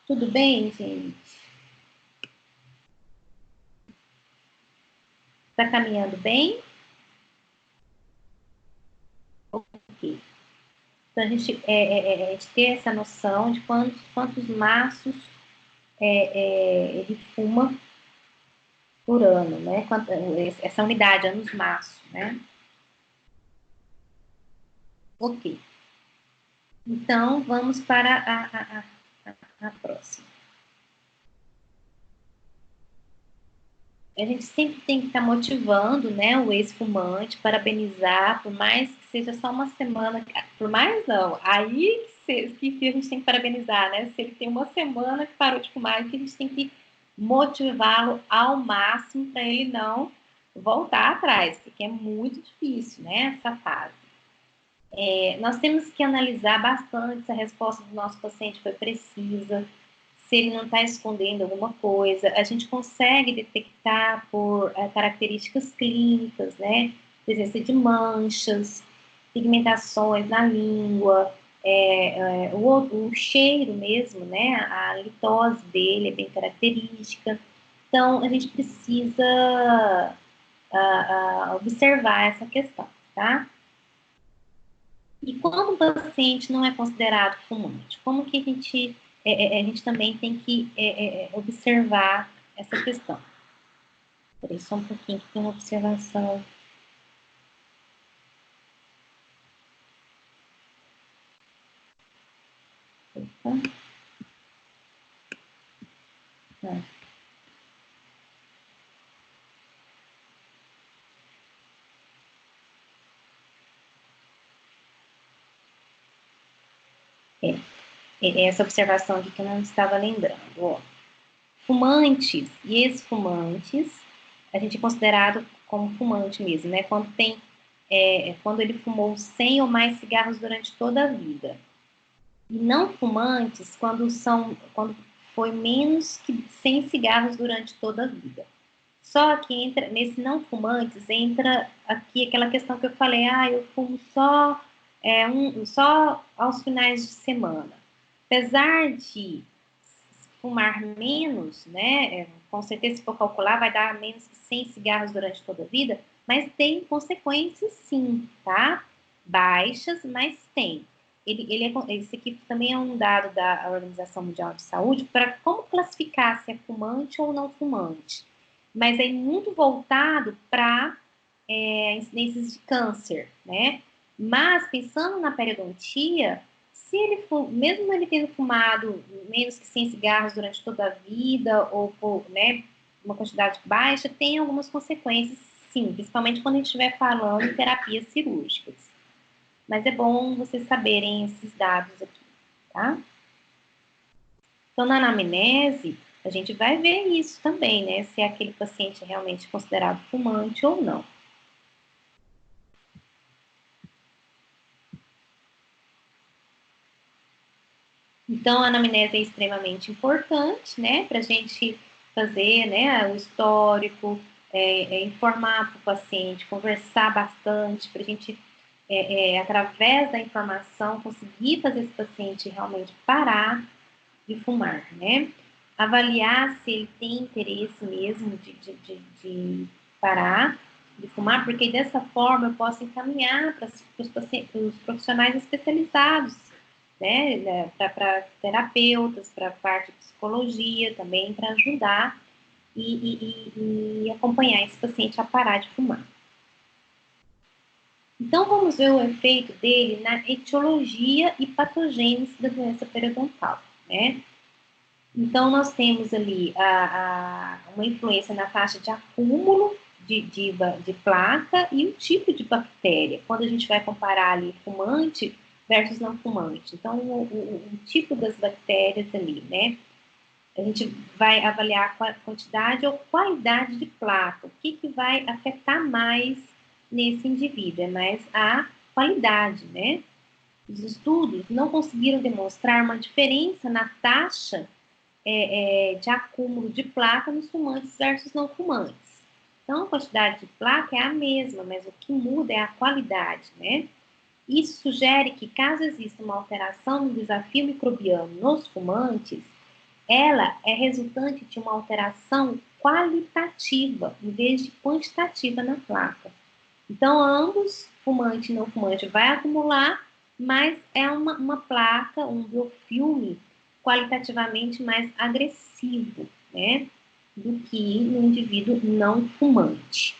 Speaker 1: Tudo bem, gente? Tá caminhando bem? Ok. Então, a gente ter essa noção de quantos maços ele fuma por ano, né? Essa unidade, anos maço, né? Ok. Então, vamos para a próxima. A gente sempre tem que estar motivando, né, o ex-fumante, parabenizar, por mais que seja só uma semana, por mais não, aí que a gente tem que parabenizar, né? Se ele tem uma semana que parou de fumar, que a gente tem que motivá-lo ao máximo para ele não voltar atrás, porque é muito difícil, né, essa fase. Nós temos que analisar bastante se a resposta do nosso paciente foi precisa, se ele não está escondendo alguma coisa. A gente consegue detectar por características clínicas, né? Presença de manchas, pigmentações na língua, o cheiro mesmo, né? A litose dele é bem característica. Então, a gente precisa observar essa questão, tá? E quando o paciente não é considerado fumante, como que a gente também tem que observar essa questão? Peraí, só um pouquinho, que tem uma observação. Opa. Tá. Essa observação aqui que eu não estava lembrando. Ó. Fumantes e ex-fumantes, a gente é considerado como fumante mesmo, né? Quando ele fumou 100 ou mais cigarros durante toda a vida. E não fumantes, quando foi menos que 100 cigarros durante toda a vida. Só que nesse não fumantes entra aqui aquela questão que eu falei, eu fumo só aos finais de semana. Apesar de fumar menos, né? Com certeza, se for calcular, vai dar menos que 100 cigarros durante toda a vida, mas tem consequências sim, tá? Baixas, mas tem. Esse aqui também é um dado da Organização Mundial de Saúde para como classificar se é fumante ou não fumante. Mas é muito voltado para incidências de câncer, né? Mas pensando na periodontia, se ele for, mesmo ele tendo fumado menos que 100 cigarros durante toda a vida, ou né, uma quantidade baixa, tem algumas consequências, sim, principalmente quando a gente estiver falando em terapias cirúrgicas. Mas é bom vocês saberem esses dados aqui, tá? Então, na anamnese, a gente vai ver isso também, né? Se aquele paciente é realmente considerado fumante ou não. Então, a anamnese é extremamente importante, né, para a gente fazer, né, o histórico, informar para o paciente, conversar bastante, para a gente, através da informação, conseguir fazer esse paciente realmente parar de fumar, né? Avaliar se ele tem interesse mesmo de parar de fumar, porque dessa forma eu posso encaminhar para os profissionais especializados, né, para terapeutas, para a parte de psicologia também, para ajudar e acompanhar esse paciente a parar de fumar. Então, vamos ver o efeito dele na etiologia e patogênese da doença periodontal, né? Então, nós temos ali uma influência na taxa de acúmulo de placa e o tipo de bactéria, quando a gente vai comparar ali fumante versus não fumante. Então, o tipo das bactérias ali, né? A gente vai avaliar a quantidade ou qualidade de placa. O que vai afetar mais nesse indivíduo? É mais a qualidade, né? Os estudos não conseguiram demonstrar uma diferença na taxa de acúmulo de placa nos fumantes versus não fumantes. Então, a quantidade de placa é a mesma, mas o que muda é a qualidade, né? Isso sugere que, caso exista uma alteração no desafio microbiano nos fumantes, ela é resultante de uma alteração qualitativa, em vez de quantitativa na placa. Então, ambos, fumante e não fumante, vai acumular, mas é uma placa, um biofilme qualitativamente mais agressivo, né, do que no indivíduo não fumante.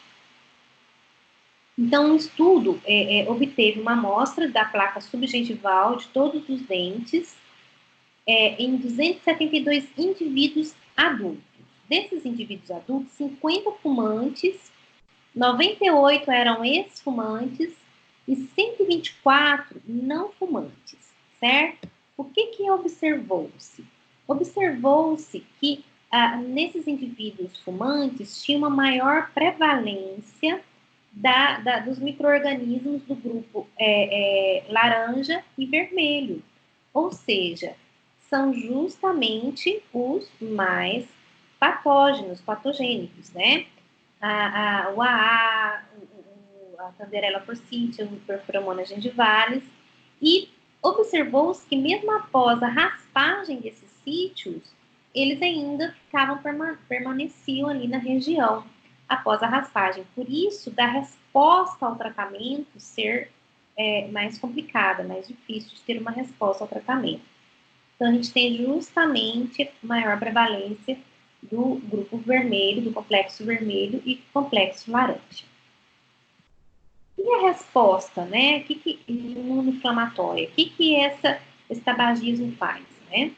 Speaker 1: Então, um estudo obteve uma amostra da placa subgengival de todos os dentes em 272 indivíduos adultos. Desses indivíduos adultos, 50 fumantes, 98 eram ex-fumantes e 124 não fumantes, certo? O que observou-se? Observou-se que nesses indivíduos fumantes tinha uma maior prevalência dos micro-organismos do grupo laranja e vermelho. Ou seja, são justamente os mais patógenos, patogênicos, né? O AA, a Candidella forsythia, o Pheromonas gingivalis, e observou-se que mesmo após a raspagem desses sítios, eles ainda permaneciam ali na região após a raspagem. Por isso, da resposta ao tratamento ser mais complicada, mais difícil de ter uma resposta ao tratamento. Então, a gente tem justamente maior prevalência do grupo vermelho, do complexo vermelho e complexo laranja. E a resposta, né? O que imunoinflamatória? O que esse tabagismo faz, né?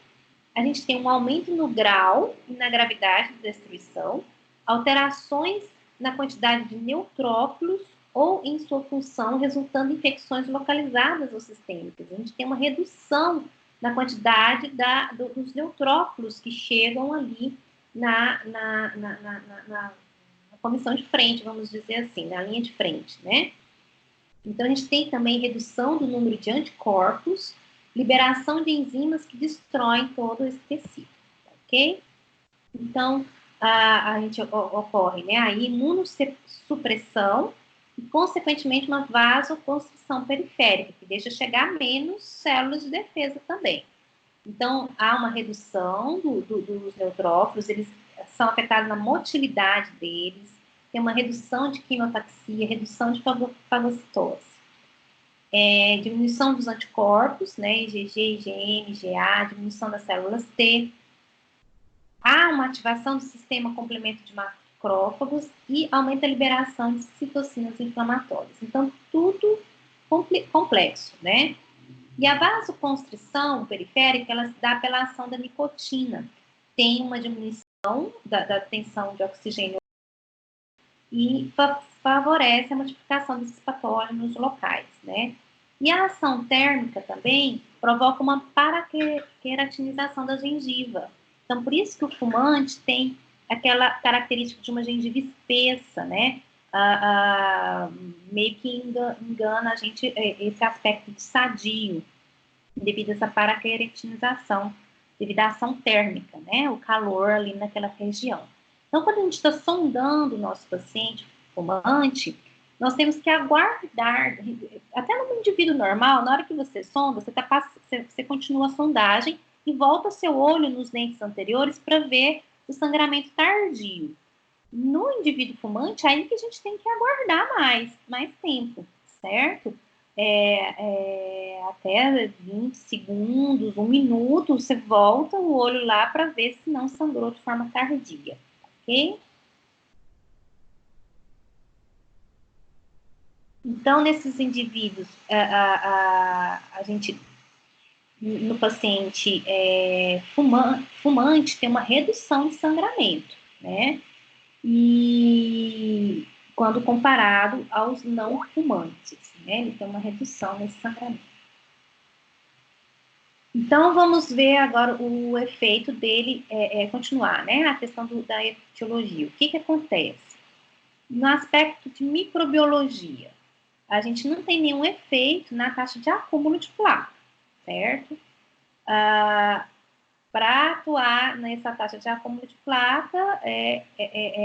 Speaker 1: A gente tem um aumento no grau e na gravidade de destruição, alterações na quantidade de neutrófilos ou em sua função, resultando em infecções localizadas ou sistêmicas. A gente tem uma redução na quantidade dos neutrófilos que chegam ali na comissão de frente, vamos dizer assim, na linha de frente, né? Então, a gente tem também redução do número de anticorpos, liberação de enzimas que destroem todo esse tecido, ok? Então, a gente ocorre, né, a imunossupressão e, consequentemente, uma vasoconstrição periférica, que deixa chegar menos células de defesa também. Então, há uma redução dos neutrófilos, eles são afetados na motilidade deles, tem uma redução de quimiotaxia, redução de fagocitose. Diminuição dos anticorpos, né, IgG, IgM, IgA, diminuição das células T. Há uma ativação do sistema complemento de macrófagos e aumenta a liberação de citocinas inflamatórias. Então, tudo complexo, né? E a vasoconstrição periférica, ela se dá pela ação da nicotina. Tem uma diminuição da tensão de oxigênio e favorece a multiplicação desses patógenos locais, né? E a ação térmica também provoca uma paraqueratinização da gengiva. Então, por isso que o fumante tem aquela característica de uma gengiva espessa, né? Meio que engana a gente esse aspecto de sadio, devido a essa paraqueratinização, devido à ação térmica, né? O calor ali naquela região. Então, quando a gente está sondando o nosso paciente fumante, nós temos que aguardar, até no indivíduo normal, na hora que você sonda, você continua a sondagem e volta seu olho nos dentes anteriores para ver o sangramento tardio. No indivíduo fumante, aí que a gente tem que aguardar mais tempo, certo? Até 20 segundos, 1 minuto, você volta o olho lá para ver se não sangrou de forma tardia, ok? Então, nesses indivíduos, a gente, no paciente fumante, tem uma redução de sangramento, né? E quando comparado aos não fumantes, né? Ele tem uma redução nesse sangramento. Então, vamos ver agora o efeito dele, continuar, né? A questão da etiologia. O que acontece? No aspecto de microbiologia, a gente não tem nenhum efeito na taxa de acúmulo de placa, certo? Para atuar nessa taxa de acúmulo de placa, é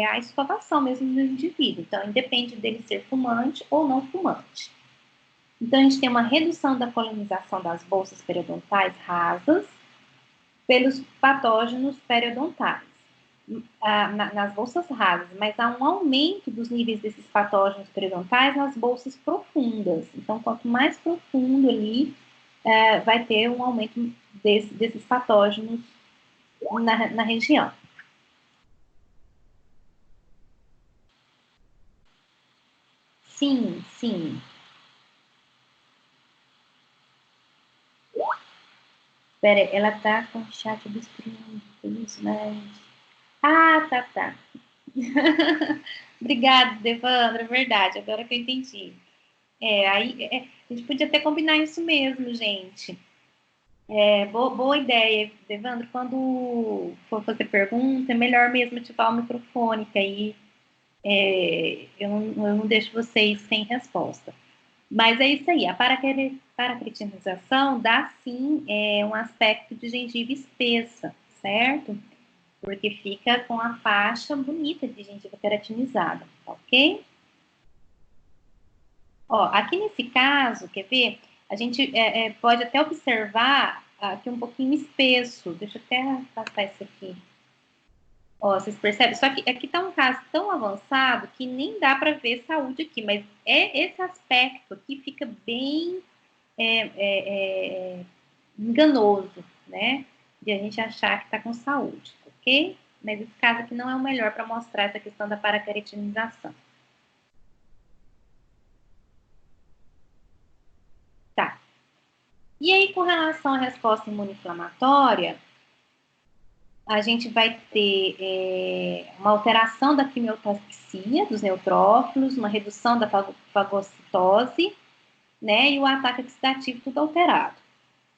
Speaker 1: a escovação mesmo do indivíduo. Então, independe dele ser fumante ou não fumante. Então, a gente tem uma redução da colonização das bolsas periodontais rasas pelos patógenos periodontais nas bolsas rasas, mas há um aumento dos níveis desses patógenos periodontais nas bolsas profundas. Então, quanto mais profundo ali, vai ter um aumento desses patógenos na região. Sim, sim. Espera, ela tá com o chat obstruindo isso, né? Tá. Obrigada, Devandra, é verdade, agora que eu entendi. A gente podia até combinar isso mesmo, gente. Boa ideia, Devandra. Quando for fazer pergunta, é melhor mesmo ativar o microfone, que aí eu não deixo vocês sem resposta. Mas é isso aí, a paracretinização dá, sim, um aspecto de gengiva espessa, certo? Porque fica com a faixa bonita de gengiva queratinizada, ok? Ó, aqui nesse caso, quer ver? A gente pode até observar aqui um pouquinho espesso. Deixa eu até passar isso aqui. Ó, vocês percebem? Só que aqui está um caso tão avançado que nem dá para ver saúde aqui, mas esse aspecto aqui fica bem enganoso, né? De a gente achar que está com saúde, ok? Mas esse caso aqui não é o melhor para mostrar essa questão da paraqueratinização. Tá. E aí, com relação à resposta imunoinflamatória, a gente vai ter uma alteração da quimiotaxia dos neutrófilos, uma redução da fagocitose, né, e o ataque oxidativo tudo alterado.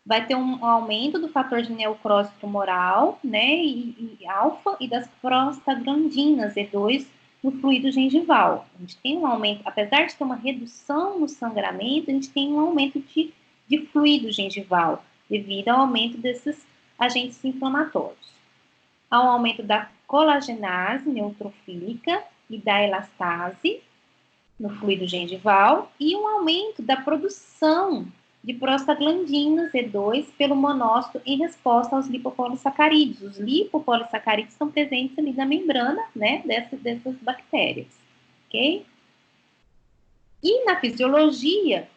Speaker 1: Vai ter um aumento do fator de necrose tumoral, né, e alfa, e das prostaglandinas E2 no fluido gengival. A gente tem um aumento, apesar de ter uma redução no sangramento, a gente tem um aumento de fluido gengival, devido ao aumento desses agentes inflamatórios. Há um aumento da colagenase neutrofílica e da elastase no fluido gengival e um aumento da produção de prostaglandinas E2 pelo monócito em resposta aos lipopolissacarídeos. Os lipopolissacarídeos estão presentes ali na membrana, né, dessas bactérias, ok? E na fisiologia,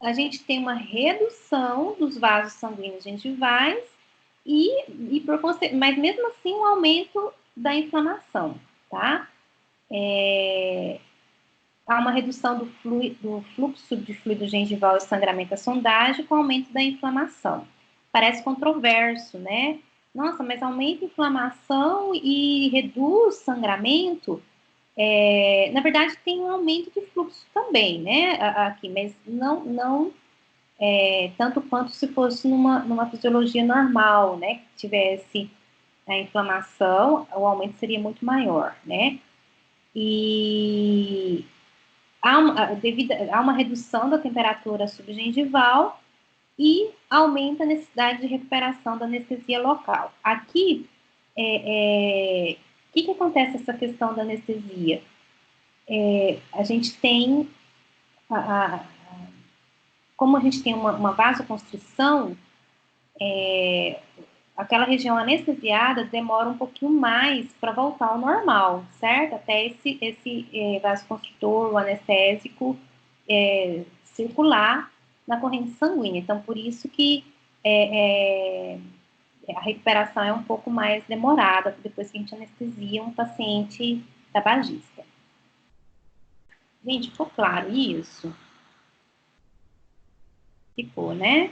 Speaker 1: a gente tem uma redução dos vasos sanguíneos gengivais mas mesmo assim um aumento da inflamação, tá? Há uma redução do fluxo de fluido gengival e sangramento à sondagem com aumento da inflamação. Parece controverso, né? Nossa, mas aumenta a inflamação e reduz sangramento? Na verdade, tem um aumento de fluxo também, né? Aqui, mas não tanto quanto se fosse numa fisiologia normal, né? Que tivesse a inflamação, o aumento seria muito maior, né? E há uma redução da temperatura subgengival e aumenta a necessidade de recuperação da anestesia local. Aqui, o que acontece essa questão da anestesia? A gente tem, como a gente tem uma vasoconstrição, aquela região anestesiada demora um pouquinho mais para voltar ao normal, certo? Até esse vasoconstritor, o anestésico, circular na corrente sanguínea. Então, por isso que a recuperação é um pouco mais demorada depois que a gente anestesia um paciente tabagista. Gente, ficou claro isso? Ficou, né?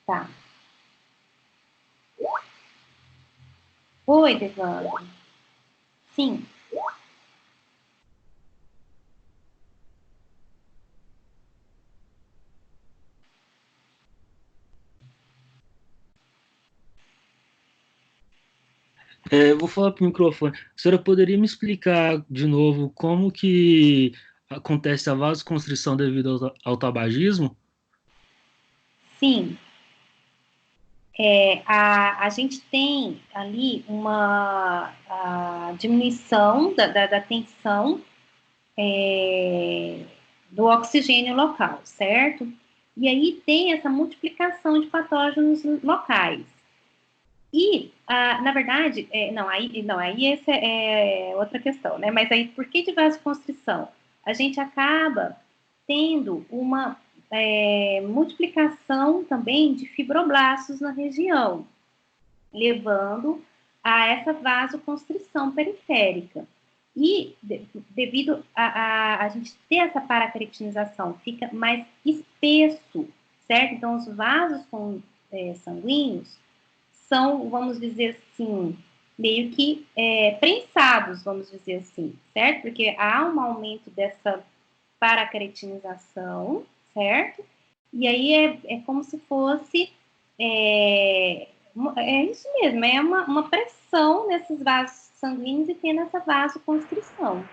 Speaker 1: Tá. Oi, Devandro. Sim.
Speaker 3: Vou falar para o microfone. A senhora poderia me explicar de novo como que acontece a vasoconstrição devido ao tabagismo?
Speaker 1: Sim. A gente tem ali uma diminuição da tensão do oxigênio local, certo? E aí tem essa multiplicação de patógenos locais. E, na verdade, aí essa é outra questão, né? Mas aí, por que de vasoconstrição? A gente acaba tendo uma multiplicação também de fibroblastos na região, levando a essa vasoconstrição periférica. E devido a gente ter essa paracretinização, fica mais espesso, certo? Então, os vasos sanguíneos são, vamos dizer assim, meio que prensados, vamos dizer assim, certo? Porque há um aumento dessa paracretinização, certo? E aí é como se fosse isso mesmo, é uma pressão nesses vasos sanguíneos e tendo essa vasoconstrição.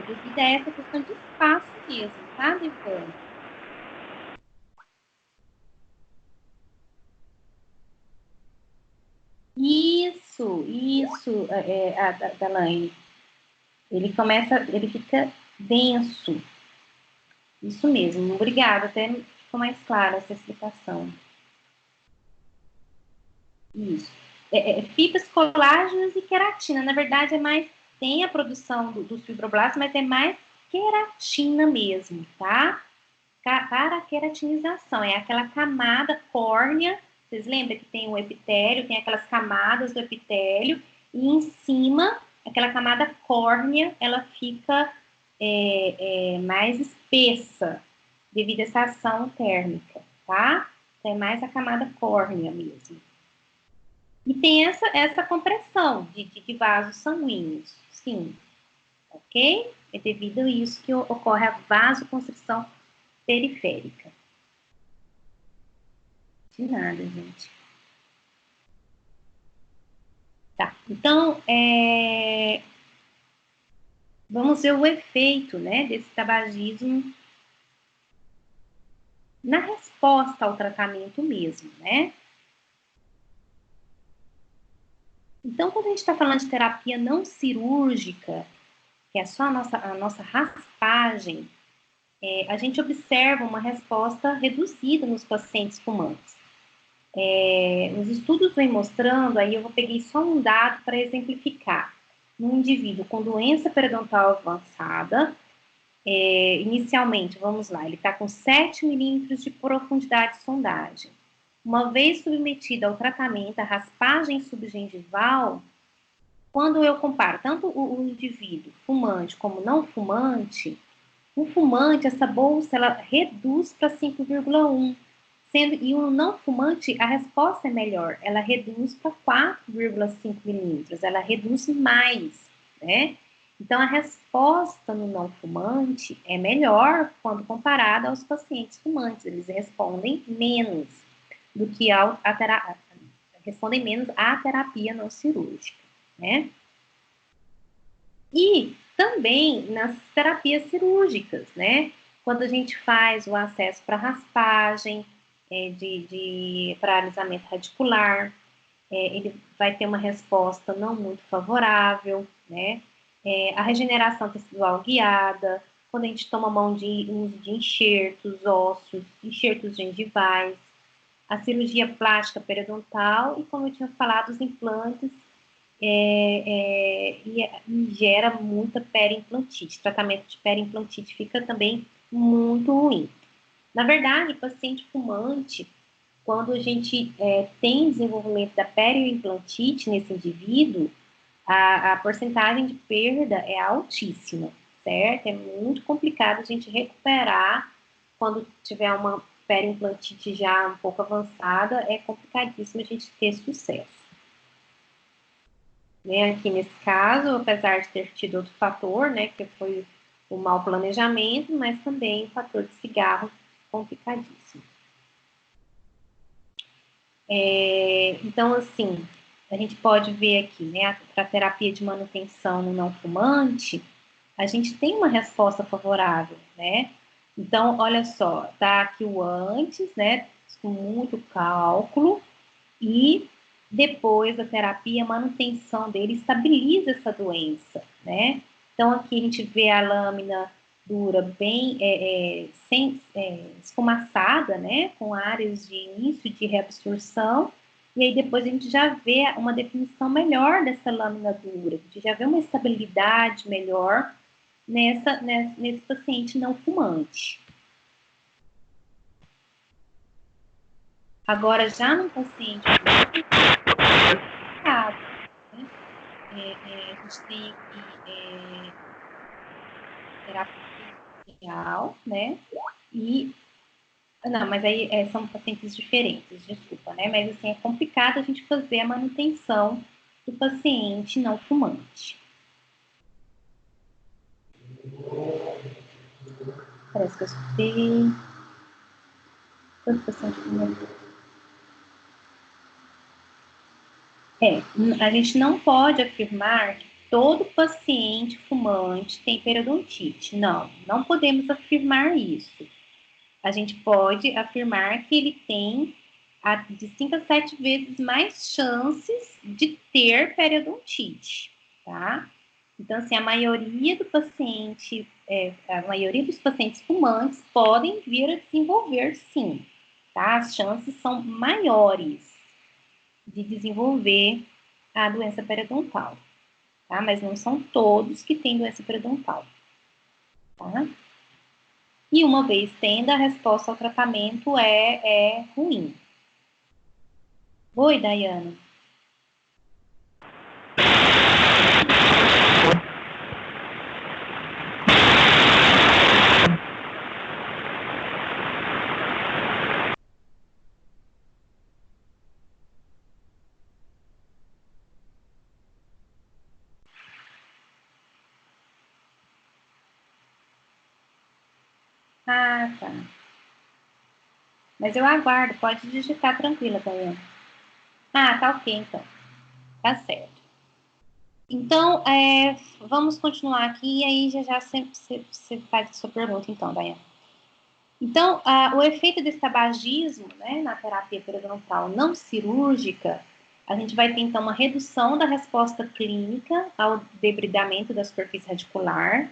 Speaker 1: Devido a essa questão de espaço mesmo, tá, Devane? Isso, Dalaine. Ele fica denso. Isso mesmo, obrigada, até ficou mais clara essa explicação. Isso. Fibras, colágenos e queratina. Na verdade, tem a produção dos fibroblastos, mas é mais queratina mesmo, tá? Para a queratinização, é aquela camada córnea. Vocês lembram que tem o epitélio, tem aquelas camadas do epitélio, e em cima, aquela camada córnea, ela fica mais espessa, devido a essa ação térmica, tá? Então, é mais a camada córnea mesmo. E tem essa compressão de vasos sanguíneos, sim, ok? É devido a isso que ocorre a vasoconstrição periférica. De nada, gente. Tá, então, vamos ver o efeito, né, desse tabagismo na resposta ao tratamento mesmo, né? Então, quando a gente está falando de terapia não cirúrgica, que é só a nossa raspagem, a gente observa uma resposta reduzida nos pacientes fumantes. Os estudos vêm mostrando, aí eu peguei só um dado para exemplificar. No indivíduo com doença periodontal avançada, inicialmente, vamos lá, ele está com 7 milímetros de profundidade de sondagem. Uma vez submetida ao tratamento, a raspagem subgengival, quando eu comparo tanto o indivíduo fumante como não fumante, o fumante, essa bolsa, ela reduz para 5,1, e o não fumante, a resposta é melhor, ela reduz para 4,5 milímetros, ela reduz mais, né? Então, a resposta no não fumante é melhor quando comparada aos pacientes fumantes, eles respondem menos do que respondem menos à terapia não cirúrgica, né? E também nas terapias cirúrgicas, né? Quando a gente faz o acesso para raspagem, para alisamento radicular, ele vai ter uma resposta não muito favorável, né? A regeneração tecidual guiada, quando a gente toma mão de uso de enxertos ósseos, enxertos gengivais, a cirurgia plástica periodontal e, como eu tinha falado, os implantes e gera muita periimplantite. Tratamento de periimplantite fica também muito ruim. Na verdade, paciente fumante, quando a gente tem desenvolvimento da periimplantite nesse indivíduo, a porcentagem de perda é altíssima, certo? É muito complicado a gente recuperar quando tiver uma periimplantite já um pouco avançada, é complicadíssimo a gente ter sucesso. Né, aqui nesse caso, apesar de ter tido outro fator, né, que foi o mau planejamento, mas também o fator de cigarro complicadíssimo. Então, assim, a gente pode ver aqui, né, para a terapia de manutenção no não fumante, a gente tem uma resposta favorável, né? Então, olha só, tá aqui o antes, né, com muito cálculo, e depois da terapia, a manutenção dele estabiliza essa doença, né? Então, aqui a gente vê a lâmina dura bem esfumaçada, né? Com áreas de início de reabsorção, e aí depois a gente já vê uma definição melhor dessa lâmina dura, a gente já vê uma estabilidade melhor nesse paciente não fumante. Agora, já no paciente a gente tem aqui terapia inicial, né? Não, mas aí são pacientes diferentes, desculpa, né? Mas assim, é complicado a gente fazer a manutenção do paciente não fumante. Parece que eu escutei. Todo paciente fumante. A gente não pode afirmar que todo paciente fumante tem periodontite. Não, não podemos afirmar isso. A gente pode afirmar que ele tem de 5 a 7 vezes mais chances de ter periodontite, tá? Então, assim, a maioria dos pacientes fumantes podem vir a desenvolver, sim, tá? As chances são maiores de desenvolver a doença periodontal, tá? Mas não são todos que têm doença periodontal, tá? E uma vez tendo, a resposta ao tratamento é ruim. Oi, Dayana. Ah, tá. Mas eu aguardo, pode digitar tranquila, Dayana. Ah, tá ok, então. Tá certo. Então, vamos continuar aqui e aí já você faz a sua pergunta, então, Dayana. Então, o efeito desse tabagismo, né, na terapia periodontal não cirúrgica, a gente vai ter, então, uma redução da resposta clínica ao debridamento da superfície radicular.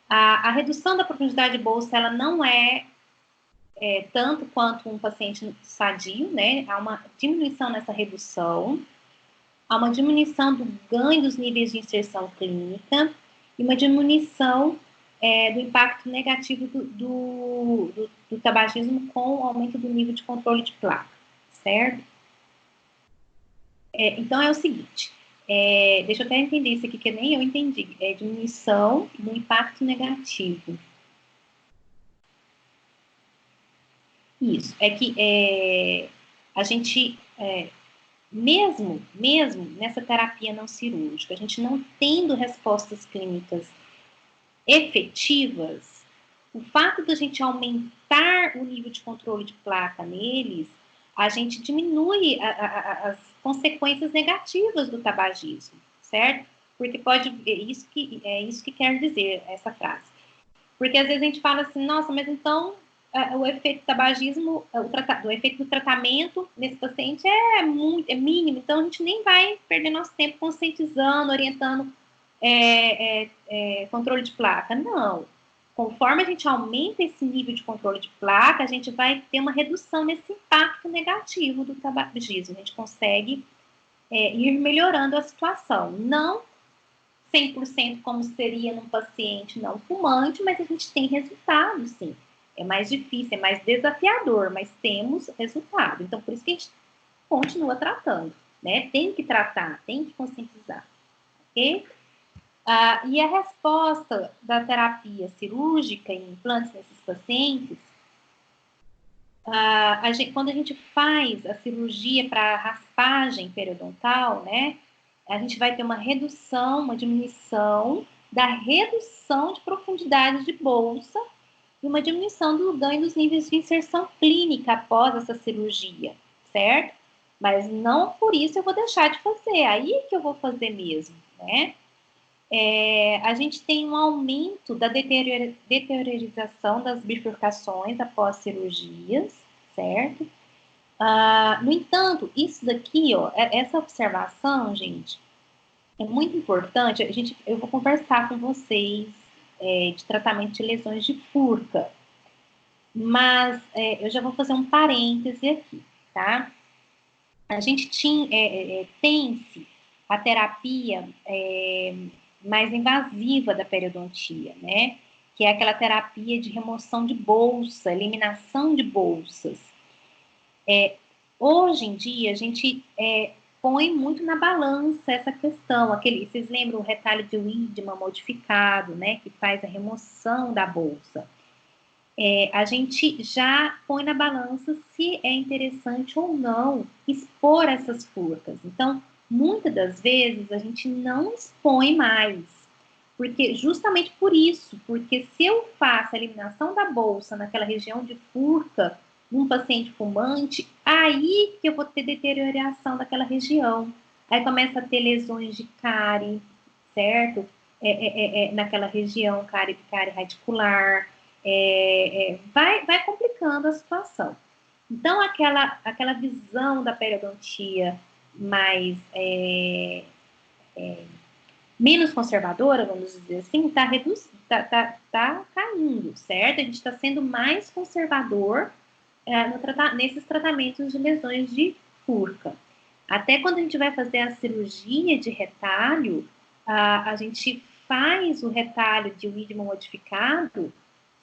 Speaker 1: A redução da profundidade de bolsa, ela não é tanto quanto um paciente sadio, né? Há uma diminuição nessa redução, há uma diminuição do ganho dos níveis de inserção clínica e uma diminuição do impacto negativo do tabagismo com o aumento do nível de controle de placa, certo? Então, é o seguinte, deixa eu até entender isso aqui, que nem eu entendi, diminuição do impacto negativo. Isso, é que a gente, mesmo nessa terapia não cirúrgica, a gente não tendo respostas clínicas efetivas, o fato da gente aumentar o nível de controle de placa neles, a gente diminui as consequências negativas do tabagismo, certo? Porque é isso que quer dizer essa frase. Porque às vezes a gente fala assim, nossa, mas então o efeito do tabagismo, o efeito do tratamento nesse paciente é mínimo, então a gente nem vai perder nosso tempo conscientizando, orientando controle de placa. Não. Conforme a gente aumenta esse nível de controle de placa, a gente vai ter uma redução nesse impacto negativo do tabagismo. A gente consegue ir melhorando a situação. Não 100% como seria num paciente não fumante, mas a gente tem resultado, sim. É mais difícil, é mais desafiador, mas temos resultado. Então, por isso que a gente continua tratando, né? Tem que tratar, tem que conscientizar, ok? E a resposta da terapia cirúrgica em implantes nesses pacientes, quando a gente faz a cirurgia para raspagem periodontal, né? A gente vai ter uma redução, uma diminuição da redução de profundidade de bolsa e uma diminuição do ganho dos níveis de inserção clínica após essa cirurgia, certo? Mas não por isso eu vou deixar de fazer, aí que eu vou fazer mesmo, né? A gente tem um aumento da deteriorização das bifurcações após cirurgias, certo? No entanto, isso daqui, ó, essa observação, gente, é muito importante. Eu vou conversar com vocês de tratamento de lesões de furca, mas eu já vou fazer um parêntese aqui, tá? A gente tem-se a terapia mais invasiva da periodontia, né? Que é aquela terapia de remoção de bolsa, eliminação de bolsas. Hoje em dia, a gente põe muito na balança essa questão. Vocês lembram o retalho de Wiedemann modificado, né? Que faz a remoção da bolsa. A gente já põe na balança se é interessante ou não expor essas furcas. Então, muitas das vezes, a gente não expõe mais. Porque justamente por isso, porque se eu faço a eliminação da bolsa naquela região de furca, num paciente fumante, aí que eu vou ter deterioração daquela região. Aí começa a ter lesões de cárie, certo? Naquela região, cárie radicular, vai complicando a situação. Então, aquela visão da periodontia mais menos conservadora, vamos dizer assim, está caindo, certo? A gente está sendo mais conservador nesses tratamentos de lesões de furca. Até quando a gente vai fazer a cirurgia de retalho, a gente faz o retalho de Wiedemann modificado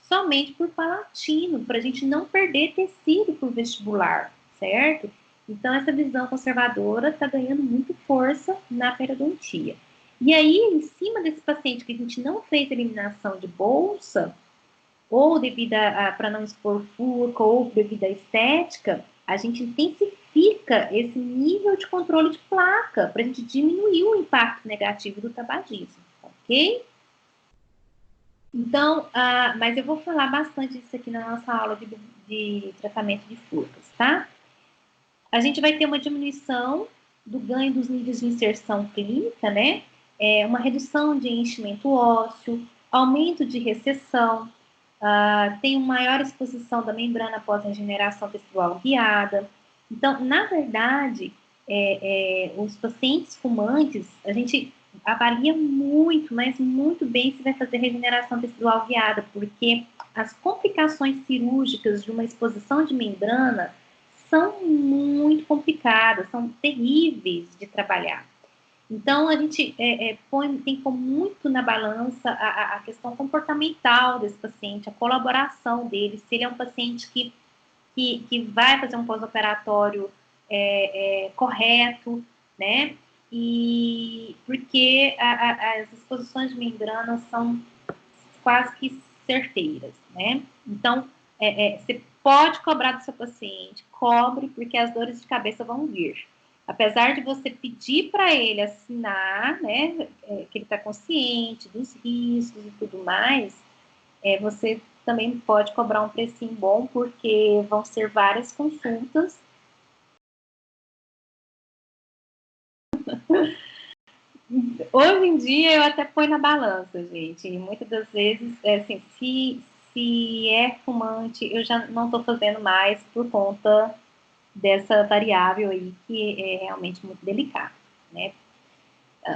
Speaker 1: somente por palatino, para a gente não perder tecido por vestibular, certo? Então, essa visão conservadora está ganhando muito força na periodontia. E aí, em cima desse paciente que a gente não fez eliminação de bolsa, ou devido para não expor furca, ou devido à estética, a gente intensifica esse nível de controle de placa, para a gente diminuir o impacto negativo do tabagismo, ok? Então, mas eu vou falar bastante disso aqui na nossa aula de tratamento de furcas, tá? A gente vai ter uma diminuição do ganho dos níveis de inserção clínica, né? Uma redução de enchimento ósseo, aumento de recessão, tem uma maior exposição da membrana após a regeneração tecidual guiada. Então, na verdade, os pacientes fumantes, a gente avalia muito, mas muito bem se vai fazer regeneração tecidual guiada, porque as complicações cirúrgicas de uma exposição de membrana são muito complicadas, são terríveis de trabalhar. Então, a gente tem que pôr muito na balança a questão comportamental desse paciente, a colaboração dele, se ele é um paciente que vai fazer um pós-operatório correto, né? E porque as exposições de membrana são quase que certeiras, né? Então, você pode cobrar do seu paciente, cobre, porque as dores de cabeça vão vir. Apesar de você pedir para ele assinar, né, que ele está consciente dos riscos e tudo mais, você também pode cobrar um precinho bom, porque vão ser várias consultas. Hoje em dia eu até ponho na balança, gente. E muitas das vezes, assim, se é fumante, eu já não estou fazendo mais por conta dessa variável aí que é realmente muito delicada, né?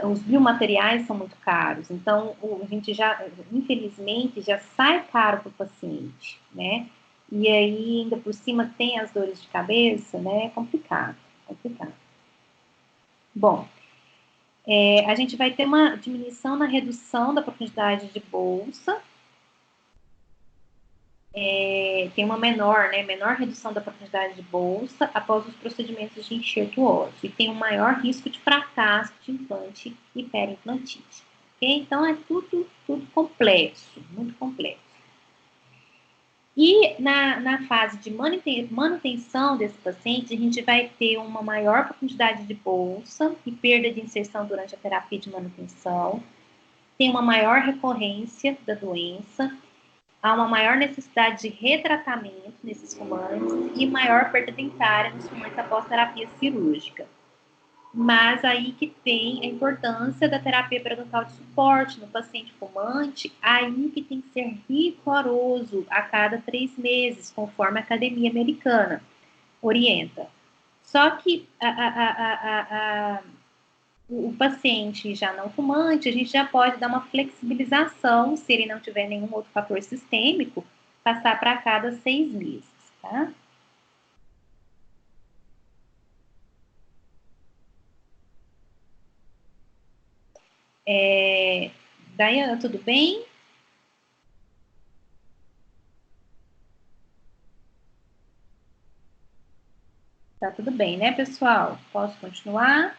Speaker 1: Os biomateriais são muito caros, então a gente já, infelizmente, já sai caro para o paciente, né? E aí, ainda por cima, tem as dores de cabeça, né? É complicado, complicado. Bom, a gente vai ter uma diminuição na redução da profundidade de bolsa, tem uma menor redução da profundidade de bolsa após os procedimentos de enxerto ósseo e tem um maior risco de fracasso de implante e periimplantite. Okay? Então, é tudo complexo, muito complexo. E na fase de manutenção desse paciente, a gente vai ter uma maior profundidade de bolsa e perda de inserção durante a terapia de manutenção, tem uma maior recorrência da doença, há uma maior necessidade de retratamento nesses fumantes e maior perda dentária nos fumantes após terapia cirúrgica. Mas aí que tem a importância da terapia periodontal de suporte no paciente fumante, aí que tem que ser rigoroso a cada 3 meses, conforme a Academia Americana orienta. Só que o paciente já não fumante, a gente já pode dar uma flexibilização, se ele não tiver nenhum outro fator sistêmico, passar para cada 6 meses, tá? Daiane, tudo bem? Tá tudo bem, né, pessoal? Posso continuar?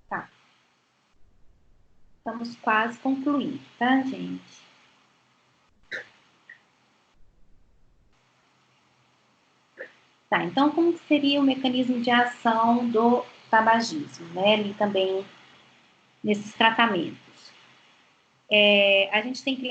Speaker 1: Tá. Estamos quase concluindo, tá, gente? Tá, então como seria o mecanismo de ação do tabagismo, né? Ali também nesses tratamentos. A gente tem que